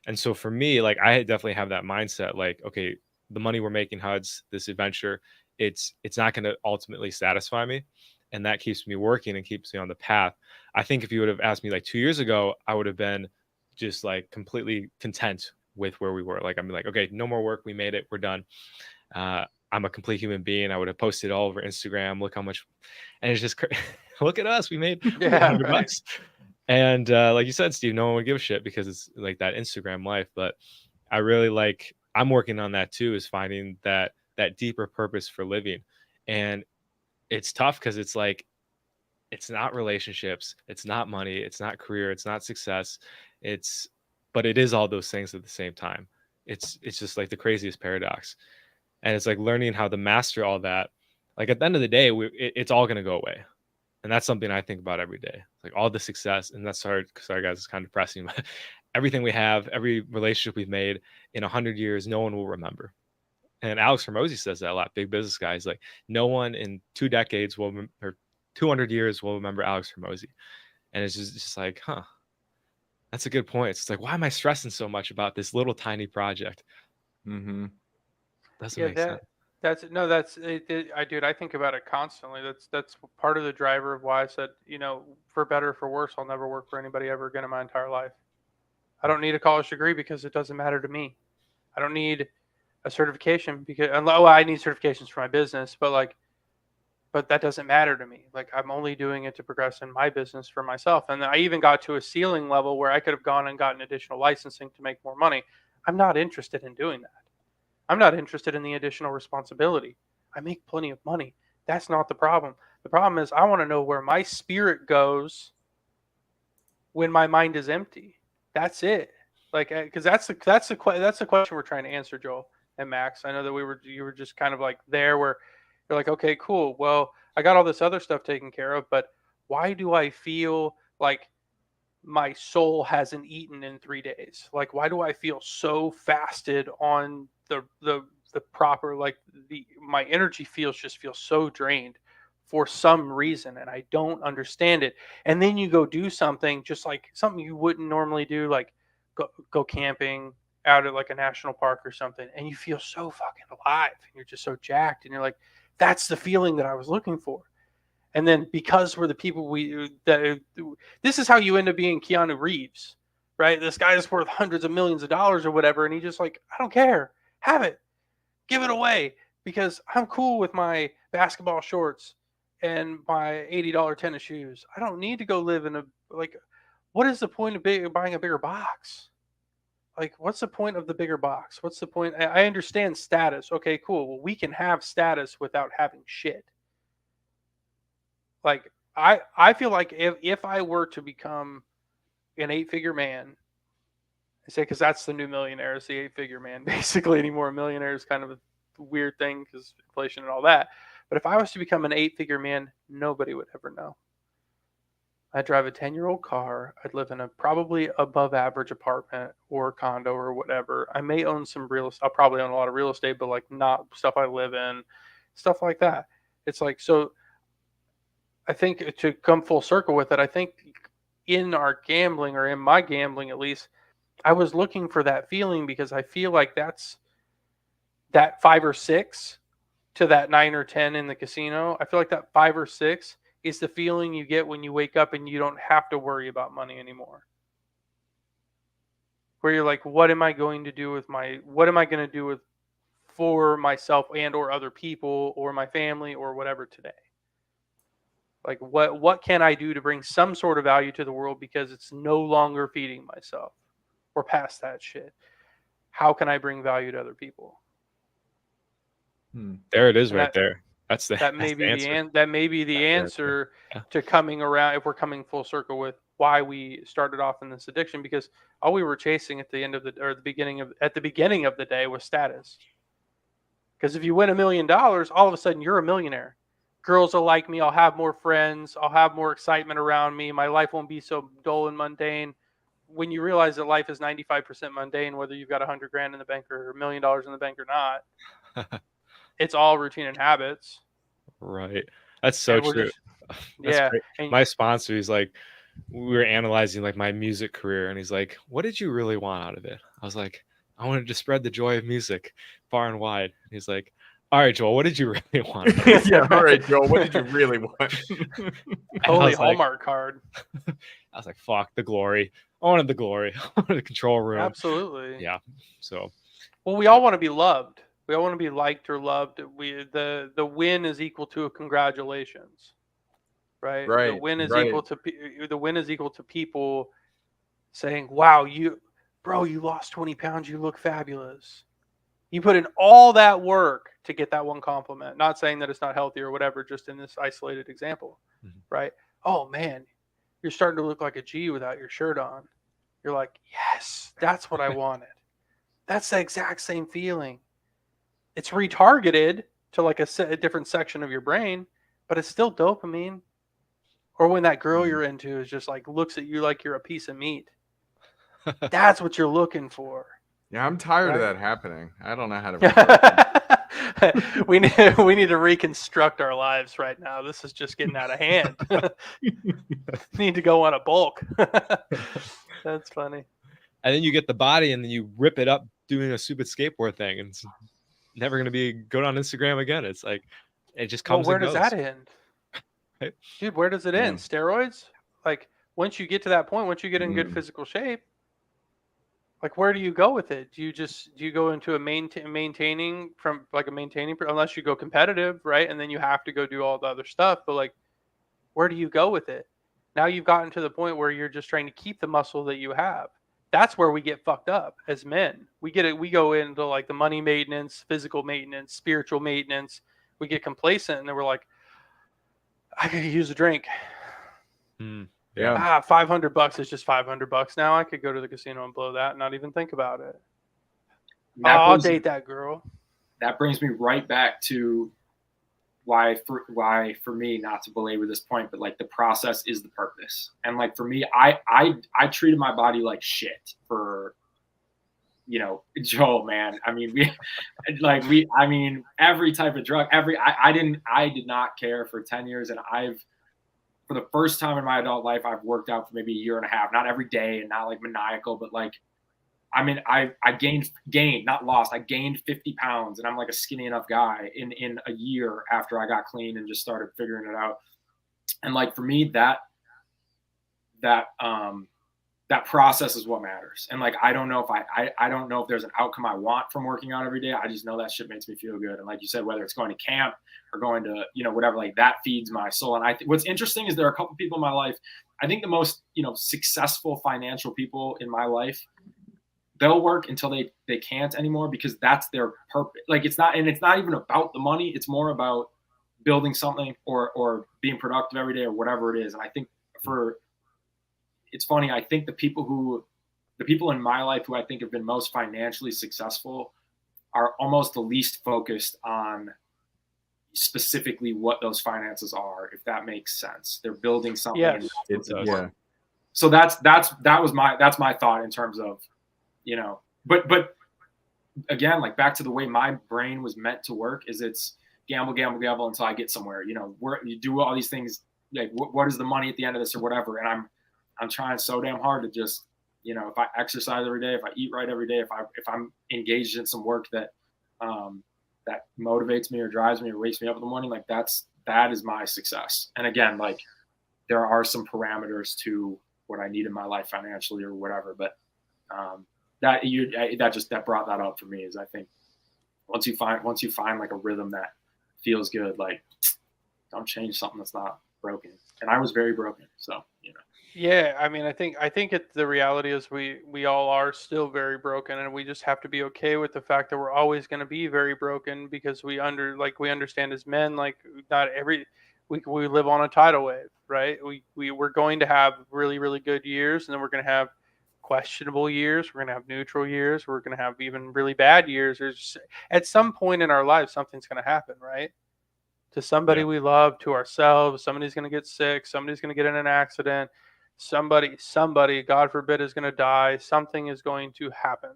And so for me, like I definitely have that mindset, like, okay, the money we're making, HUDs, this adventure, it's not going to ultimately satisfy me. And that keeps me working and keeps me on the path. I think if you would have asked me like 2 years ago, I would have been just like completely content with where we were. Like, I'm like, okay, no more work. We made it. We're done. I'm a complete human being. I would have posted all over Instagram. Look how much, and it's just look at us. We made $100. And like you said, Steve, no one would give a shit because it's like that Instagram life. But I really I'm working on that too, is finding that deeper purpose for living. And it's tough because it's like, it's not relationships, it's not money, it's not career, it's not success. But it is all those things at the same time. It's just like the craziest paradox. And it's like learning how to master all that. Like at the end of the day, it's all going to go away. And that's something I think about every day. Like all the success, and that's sorry guys, it's kind of depressing, but everything we have, every relationship we've made, in 100 years, no one will remember. And Alex Hormozy says that a lot. Big business guys, like no one in 2 decades or 200 years will remember Alex Hormozy. And it's just like, huh, that's a good point. It's like, why am I stressing so much about this little tiny project? Mm-hmm. Doesn't make sense. I think about it constantly. That's part of the driver of why I said, for better or for worse, I'll never work for anybody ever again in my entire life. I don't need a college degree because it doesn't matter to me. I don't need a certification because I need certifications for my business, but that doesn't matter to me. Like I'm only doing it to progress in my business for myself. And I even got to a ceiling level where I could have gone and gotten additional licensing to make more money. I'm not interested in doing that. I'm not interested in the additional responsibility. I make plenty of money. That's not the problem. The problem is I want to know where my spirit goes when my mind is empty. That's it. Like, because that's the question we're trying to answer, Joel and Max. I know that you were just kind of like there where you're like, okay, cool. Well, I got all this other stuff taken care of, but why do I feel like my soul hasn't eaten in 3 days? Like, why do I feel so fasted on the proper, like my energy feels so drained for some reason, and I don't understand it. And then you go do something just like something you wouldn't normally do, like go camping out at like a national park or something, and you feel so fucking alive and you're just so jacked, and you're like, that's the feeling that I was looking for. And then because we're the people this is how you end up being Keanu Reeves, right? This guy is worth hundreds of millions of dollars or whatever, and he just like, I don't care, have it, give it away, because I'm cool with my basketball shorts and my $80 tennis shoes. I don't need to go live in what is the point of buying a bigger box? Like, what's the point of the bigger box? What's the point? I understand status. Okay, cool. Well, we can have status without having shit. Like, I feel like if I were to become an 8-figure man, I say, because that's the new millionaire, is the 8-figure man basically anymore. A millionaire is kind of a weird thing because inflation and all that. But if I was to become an 8-figure man, nobody would ever know. I'd drive a 10-year-old car. I'd live in a probably above average apartment or condo or whatever. I may own some real estate. I'll probably own a lot of real estate, but like not stuff I live in, stuff like that. It's like, so I think to come full circle with it, I think in our gambling, or in my gambling at least, I was looking for that feeling because I feel like that's that 5 or 6 to that 9 or 10 in the casino. I feel like that 5 or 6 is the feeling you get when you wake up and you don't have to worry about money anymore. Where you're like, what am I going to do for myself and or other people or my family or whatever today? Like, what can I do to bring some sort of value to the world because it's no longer feeding myself? Or past that shit. How can I bring value to other people? There it is, right there. That may be the answer to coming around, if we're coming full circle with why we started off in this addiction, because all we were chasing at the beginning of the day was status. Because if you win $1 million, all of a sudden you're a millionaire. Girls will like me. I'll have more friends. I'll have more excitement around me. My life won't be so dull and mundane. When you realize that life is 95% mundane, whether you've got $100,000 in the bank or $1 million in the bank or not, it's all routine and habits. Right. That's so true. Yeah. My sponsor, he's like, we were analyzing like my music career, and he's like, what did you really want out of it? I was like, I wanted to spread the joy of music far and wide. And he's like, all right, Joel, what did you really want? Yeah, all right, Joel, what did you really want? Holy Hallmark card. I was like, fuck the glory. I wanted the glory. I wanted the control room. Absolutely. Yeah. So, well, we all want to be loved. We all want to be liked or loved. The win is equal to a congratulations, right? Right. The win is equal to people saying, "Wow, you lost 20 pounds. You look fabulous." You put in all that work to get that one compliment. Not saying that it's not healthy or whatever, just in this isolated example, right? Oh man, you're starting to look like a G without your shirt on. You're like, yes, that's what I wanted. That's the exact same feeling. It's retargeted to like a different section of your brain, but it's still dopamine. Or when that girl you're into is just like looks at you like you're a piece of meat. That's what you're looking for. Yeah, I'm tired of that happening. I don't know how to. we need to reconstruct our lives right now. This is just getting out of hand. Need to go on a bulk. That's funny. And then you get the body, and then you rip it up doing a stupid skateboard thing, and it's never going to be good on Instagram again. It's like it just comes. Well, where does that end, dude? Where does it end? Steroids? Like once you get to that point, once you get in good physical shape. Like, where do you go with it? Do you go into a maintaining unless you go competitive, right? And then you have to go do all the other stuff. But like, where do you go with it? Now you've gotten to the point where you're just trying to keep the muscle that you have. That's where we get fucked up as men. We go into like the money maintenance, physical maintenance, spiritual maintenance. We get complacent, and then we're like, I could use a drink. Yeah. $500 is just $500 now. I could go to the casino and blow that and not even think about it. I'll date that girl. That brings me right back to why for me, not to belabor this point, but like the process is the purpose. And like for me, I treated my body like shit for you know, Joel, man, I mean, I mean, every type of drug, I did not care for 10 years. And for the first time in my adult life, I've worked out for maybe a year and a half, not every day and not like maniacal, but like, I mean, I gained, not lost. I gained 50 pounds and I'm like a skinny enough guy in a year after I got clean and just started figuring it out. And like, for me, that process is what matters. And like, I don't know if I don't know if there's an outcome I want from working out every day. I just know that shit makes me feel good. And like you said, whether it's going to camp or going to, you know, whatever, like that feeds my soul. And what's interesting is there are a couple people in my life, I think the most, you know, successful financial people in my life, they'll work until they can't anymore because that's their purpose. Like it's not even about the money. It's more about building something or being productive every day or whatever it is. And I think it's funny. I think the people in my life who I think have been most financially successful are almost the least focused on specifically what those finances are, if that makes sense. They're building something. Yes. Yeah. So that's my thought in terms of, you know, but again, like back to the way my brain was meant to work is it's gamble until I get somewhere, you know, where you do all these things. Like what is the money at the end of this or whatever. And I'm trying so damn hard to just, you know, if I exercise every day, if I eat right every day, if I'm engaged in some work that motivates me or drives me or wakes me up in the morning, like that is my success. And again, like there are some parameters to what I need in my life financially or whatever, but that brought that up for me is I think once you find like a rhythm that feels good, like don't change something that's not broken. And I was very broken, so you know. Yeah, I mean, I think the reality is we all are still very broken, and we just have to be okay with the fact that we're always going to be very broken because we understand as men, like not every we live on a tidal wave, right? We're going to have really really good years, and then we're going to have questionable years. We're going to have neutral years. We're going to have even really bad years. There's at some point in our lives something's going to happen, right? To somebody we love, to ourselves. Somebody's going to get sick. Somebody's going to get in an accident. Somebody, God forbid, is going to die. Something is going to happen.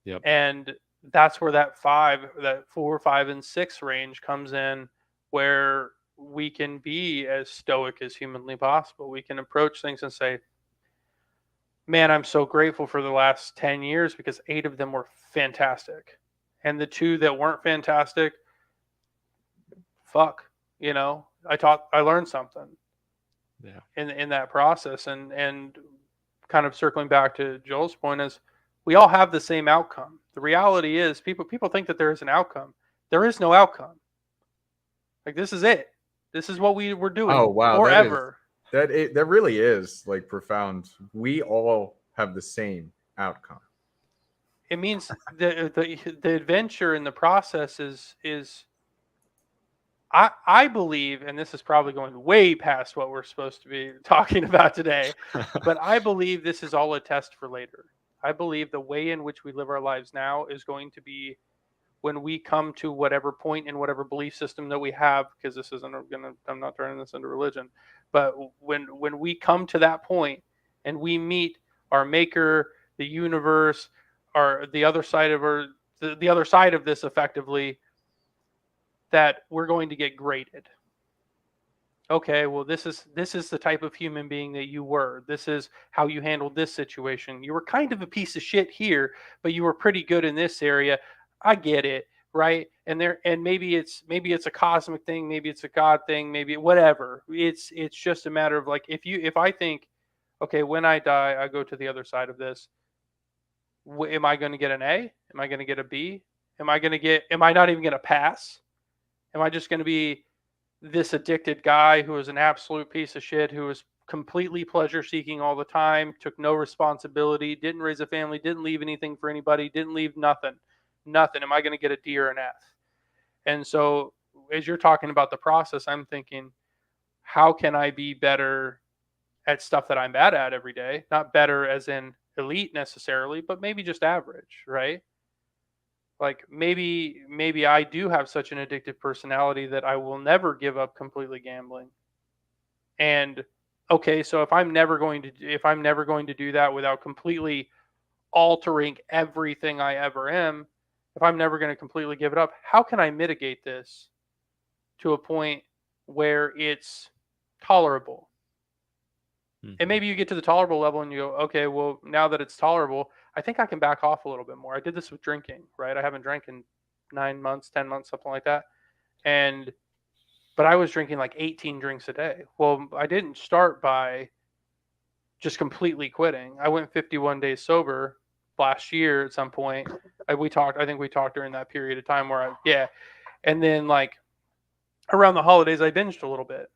Yep. And that's where that 4, 5, and 6 range comes in, where we can be as stoic as humanly possible. We can approach things and say, man, I'm so grateful for the last 10 years because 8 of them were fantastic. And the 2 that weren't fantastic, fuck, you know, I learned something. Yeah. In that process, and kind of circling back to Joel's point is we all have the same outcome. The reality is people think that there is an outcome. There is no outcome. Like this is it. This is what we were doing forever. That really is like profound. We all have the same outcome. It means the adventure in the process is I believe, and this is probably going way past what we're supposed to be talking about today, but I believe this is all a test for later. I believe the way in which we live our lives now is going to be when we come to whatever point in whatever belief system that we have, because I'm not turning this into religion, but when we come to that point and we meet our maker, the universe, or the other side of this effectively, that we're going to get graded. Okay, well, this is the type of human being that you were. This is how you handled this situation. You were kind of a piece of shit here, but you were pretty good in this area. I get it, right? And maybe it's a cosmic thing, maybe it's a God thing, maybe whatever. It's just a matter of like if I think, okay, when I die, I go to the other side of this. Am I going to get an A? Am I going to get a B? Am I not even going to pass? Am I just going to be this addicted guy who is an absolute piece of shit, who is completely pleasure seeking all the time, took no responsibility, didn't raise a family, didn't leave anything for anybody, didn't leave nothing? Am I going to get a D or an F? And so as you're talking about the process, I'm thinking, how can I be better at stuff that I'm bad at every day? Not better as in elite necessarily, but maybe just average, right? Like maybe I do have such an addictive personality that I will never give up completely gambling. And okay, so if I'm never going to do that without completely altering everything I ever am, if I'm never going to completely give it up, how can I mitigate this to a point where it's tolerable? And maybe you get to the tolerable level and you go, okay, well, now that it's tolerable, I think I can back off a little bit more. I did this with drinking, right? I haven't drank in 9 months, 10 months, something like that. But I was drinking like 18 drinks a day. Well, I didn't start by just completely quitting. I went 51 days sober last year at some point. I think we talked during that period of time where and then like around the holidays I binged a little bit.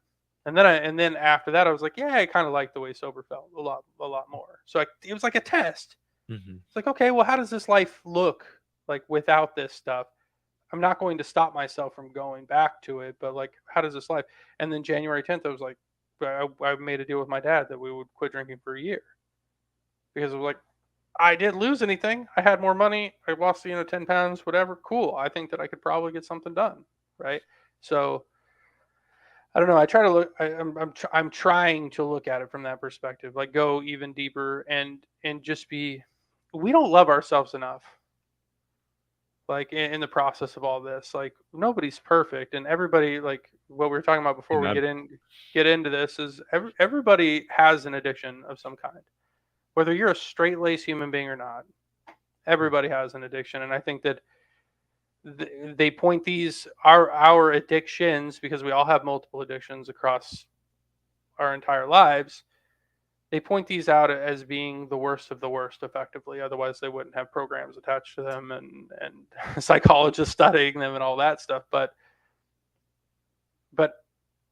And then after that I was like, yeah, I kind of liked the way sober felt a lot more. So it was like a test. It's like, okay, well, how does this life look like without this stuff? I'm not going to stop myself from going back to it, but like, how does this life? And then January 10th, I was like, I made a deal with my dad that we would quit drinking for a year because it was like, I didn't lose anything. I had more money. I lost, 10 pounds, whatever. Cool. I think that I could probably get something done. Right. So I don't know. I try to look, I'm trying to look at it from that perspective, like go even deeper and just we don't love ourselves enough. Like in the process of all this, like nobody's perfect, and everybody, like what we were talking about before we get into this, is everybody has an addiction of some kind, whether you're a straight laced human being or not. Everybody has an addiction, and I think that they point these our addictions, because we all have multiple addictions across our entire lives. They point these out as being the worst of the worst, effectively. Otherwise, they wouldn't have programs attached to them and psychologists studying them and all that stuff. But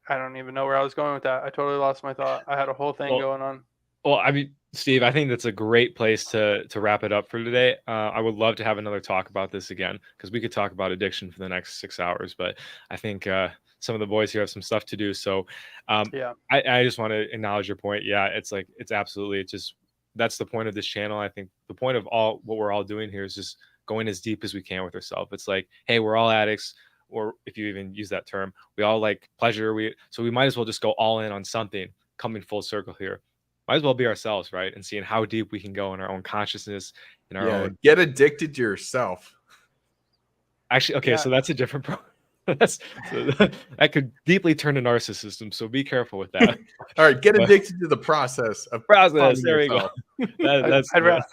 I don't even know where I was going with that. I totally lost my thought. I had a whole thing going on. Well, I mean, Steve, I think that's a great place to wrap it up for today. I would love to have another talk about this again, because we could talk about addiction for the next 6 hours. But I think some of the boys here have some stuff to do. So I just want to acknowledge your point. Yeah, it's absolutely, that's the point of this channel. I think the point of all what we're all doing here is just going as deep as we can with ourselves. It's like, hey, we're all addicts, or if you even use that term, we all like pleasure. So we might as well just go all in on something, coming full circle here. Might as well be ourselves, right? And seeing how deep we can go in our own consciousness, in our own. Get addicted to yourself. Actually, okay, so that's a different problem. That could deeply turn to narcissism, so be careful with that. All right, get addicted to the process of There we go.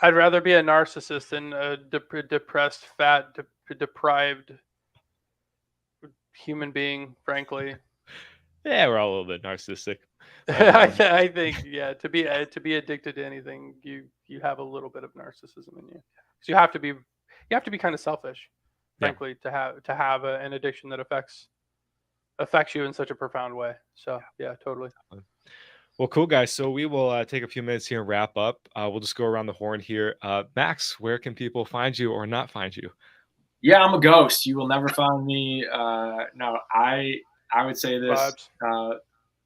I'd rather be a narcissist than a depressed, fat, deprived human being, frankly. Yeah, we're all a little bit narcissistic. I think, to be addicted to anything, you have a little bit of narcissism in you. So you have to be kind of selfish, frankly, to have an addiction that affects you in such a profound way. So yeah, totally. Well, cool, guys. So we will take a few minutes here and wrap up. We'll just go around the horn here. Max, where can people find you or not find you? Yeah, I'm a ghost. You will never find me. No, I would say this.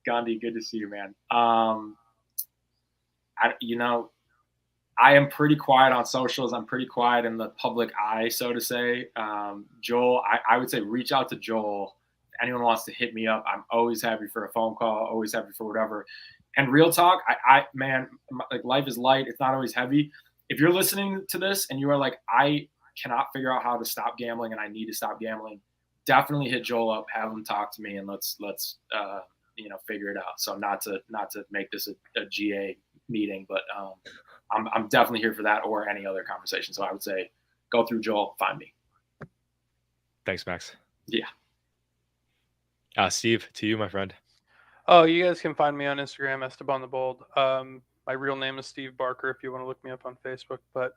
Gandhi, good to see you, man. I am pretty quiet on socials. I'm pretty quiet in the public eye, so to say. Joel, I would say reach out to Joel. If anyone wants to hit me up, I'm always happy for a phone call, always happy for whatever. And real talk, man, like life is light. It's not always heavy. If you're listening to this and you are like, I cannot figure out how to stop gambling and I need to stop gambling, definitely hit Joel up, have him talk to me, and let's figure it out. So not to make this a GA meeting, but I'm definitely here for that or any other conversation. So I would say go through Joel, find me. Thanks, Max. Yeah. Steve, to you, my friend. Oh, you guys can find me on Instagram, Esteban the Bold. My real name is Steve Barker if you want to look me up on Facebook. But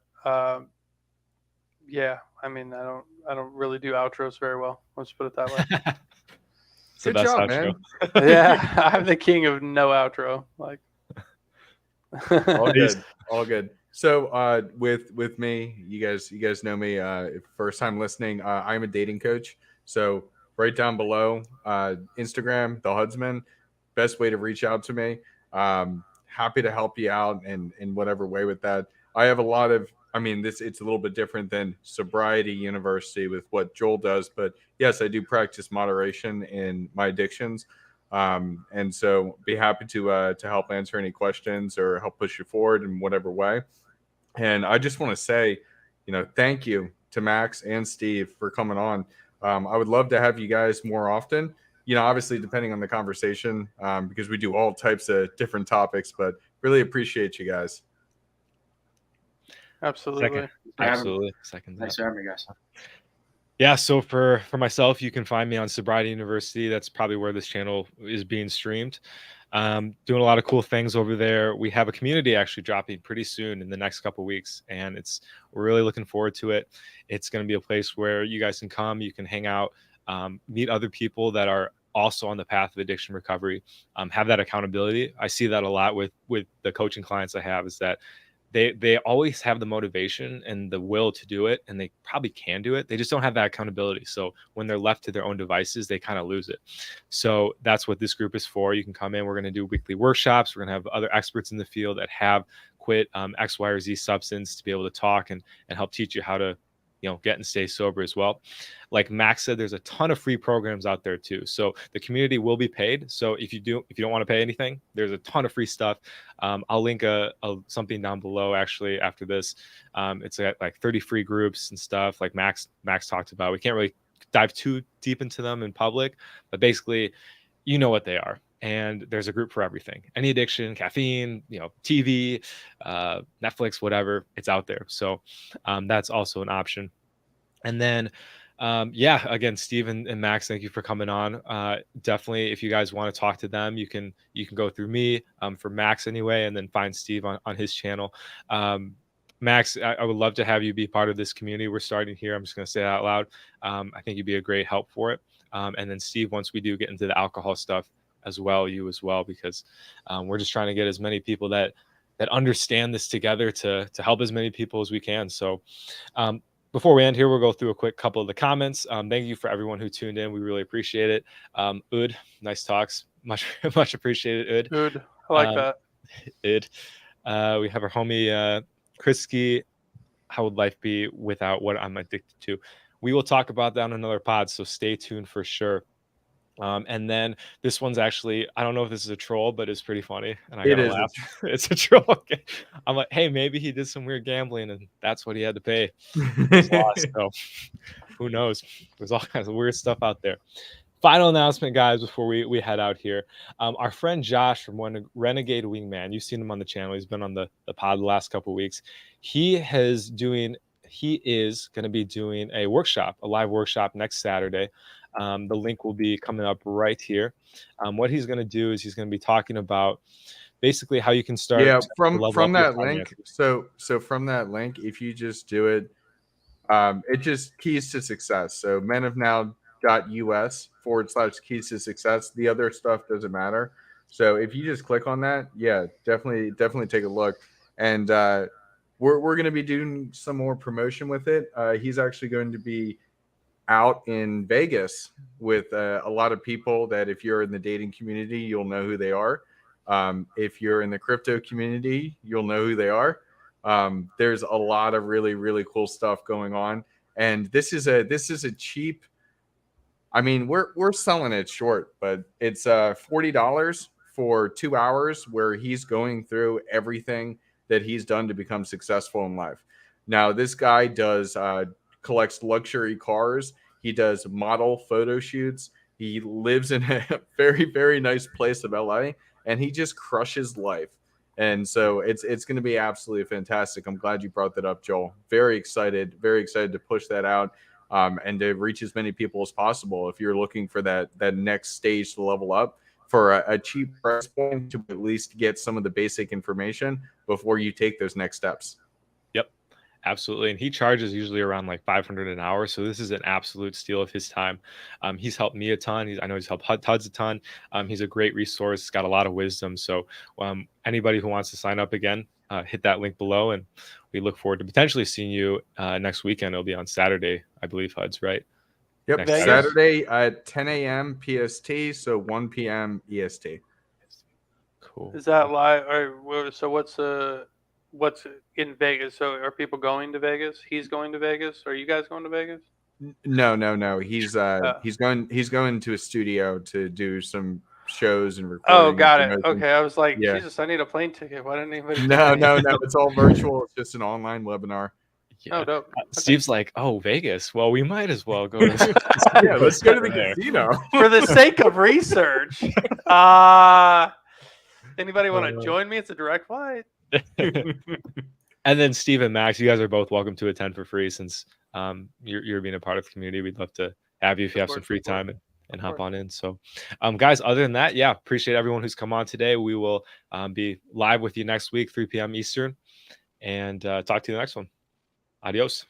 yeah, I mean, I don't really do outros very well. Let's put it that way. Good job, man. Yeah, I'm the king of no outro. Like, all good. So with me, you guys know me. First time listening, I'm a dating coach. So right down below, Instagram, the Hudsman, best way to reach out to me. Happy to help you out in whatever way with that. I have a lot of, it's a little bit different than Sobriety University with what Joel does, but yes, I do practice moderation in my addictions. And so be happy to help answer any questions or help push you forward in whatever way. And I just want to say, thank you to Max and Steve for coming on. I would love to have you guys more often. Obviously depending on the conversation, because we do all types of different topics, but really appreciate you guys. Absolutely. Absolutely. Second. Thanks for having me, guys. Yeah, so for myself, you can find me on Sobriety University. That's probably where this channel is being streamed. Doing a lot of cool things over there. We have a community actually dropping pretty soon in the next couple of weeks, and we're really looking forward to it. It's going to be a place where you guys can come, you can hang out, meet other people that are also on the path of addiction recovery, have that accountability. I see that a lot with the coaching clients I have, is that they always have the motivation and the will to do it, and they probably can do it. They just don't have that accountability. So when they're left to their own devices, they kind of lose it. So that's what this group is for. You can come in. We're going to do weekly workshops. We're going to have other experts in the field that have quit X, Y, or Z substance to be able to talk and help teach you how to get and stay sober as well. Like Max said, there's a ton of free programs out there too. So the community will be paid. So if you don't want to pay anything, there's a ton of free stuff. I'll link something down below actually after this. It's like 30 free groups and stuff like Max talked about. We can't really dive too deep into them in public, but basically, you know what they are. And there's a group for everything, any addiction, caffeine, TV, Netflix, whatever, it's out there. So that's also an option. And then, again, Steve and Max, thank you for coming on. Definitely, if you guys want to talk to them, you can go through me for Max anyway, and then find Steve on his channel. Max, I would love to have you be part of this community we're starting here. I'm just going to say that out loud. I think you'd be a great help for it. And then Steve, once we do get into the alcohol stuff as well, you as well, because we're just trying to get as many people that understand this together to help as many people as we can. So before we end here, we'll go through a quick couple of the comments. Thank you for everyone who tuned in. We really appreciate it. Ud, nice talks. Much appreciated, Ud. Ud, I like that. Ud. We have our homie Krisky. How would life be without what I'm addicted to? We will talk about that on another pod, so stay tuned for sure. And then this one's actually, I don't know if this is a troll, but it's pretty funny. And I gotta laugh. It's a troll. Okay. I'm like, hey, maybe he did some weird gambling and that's what he had to pay. So who knows? There's all kinds of weird stuff out there. Final announcement, guys, before we head out here. Our friend Josh from Renegade Wingman, you've seen him on the channel. He's been on the pod the last couple of weeks. He is going to be doing a live workshop next Saturday. The link will be coming up right here. What he's going to do is he's going to be talking about basically how you can start. Yeah, from that link. So from that link, if you just do it, it just keys to success. So menofnow.us/keys to success. The other stuff doesn't matter. So if you just click on that, yeah, definitely take a look. And we're going to be doing some more promotion with it. He's actually going to be out in Vegas with a lot of people that if you're in the dating community, you'll know who they are. If you're in the crypto community, you'll know who they are. There's a lot of really, really cool stuff going on. And this is a cheap, I mean, we're selling it short, but it's $40 for 2 hours where he's going through everything that he's done to become successful in life. Now, this guy collects luxury cars. He does model photo shoots. He lives in a very, very nice place of LA, and he just crushes life. And so it's going to be absolutely fantastic. I'm glad you brought that up, Joel. Very excited to push that out and to reach as many people as possible. If you're looking for that next stage to level up for a cheap price point to at least get some of the basic information before you take those next steps. Absolutely. And he charges usually around like $500 an hour. So this is an absolute steal of his time. He's helped me a ton. I know he's helped Tuds a ton. He's a great resource. He's got a lot of wisdom. So anybody who wants to sign up again, hit that link below. And we look forward to potentially seeing you next weekend. It'll be on Saturday, I believe, Huds, right? Yep. Next Saturday at 10 a.m. PST. So 1 p.m. EST. Cool. Is that live? So what's in Vegas? So are people going to Vegas? He's going to Vegas? Are you guys going to Vegas? No. He's going to a studio to do some shows and Oh, recording. got and it. promotion. Okay, I was like, Yeah. Jesus, I need a plane ticket. Why didn't anybody? No, tell me? no, it's all virtual. It's just an online webinar. Yeah. Oh, dope. Okay. Steve's like, oh, Vegas. Well, we might as well go to Yeah, let's go to the there. casino. For the sake of research, anybody want to join me? It's a direct flight. And then Steve and Max, you guys are both welcome to attend for free since you're being a part of the community. We'd love to have you if you have some free time and hop on in. So, guys, other than that, yeah, appreciate everyone who's come on today. We will be live with you next week, 3 p.m. Eastern, and talk to you in the next one. Adios.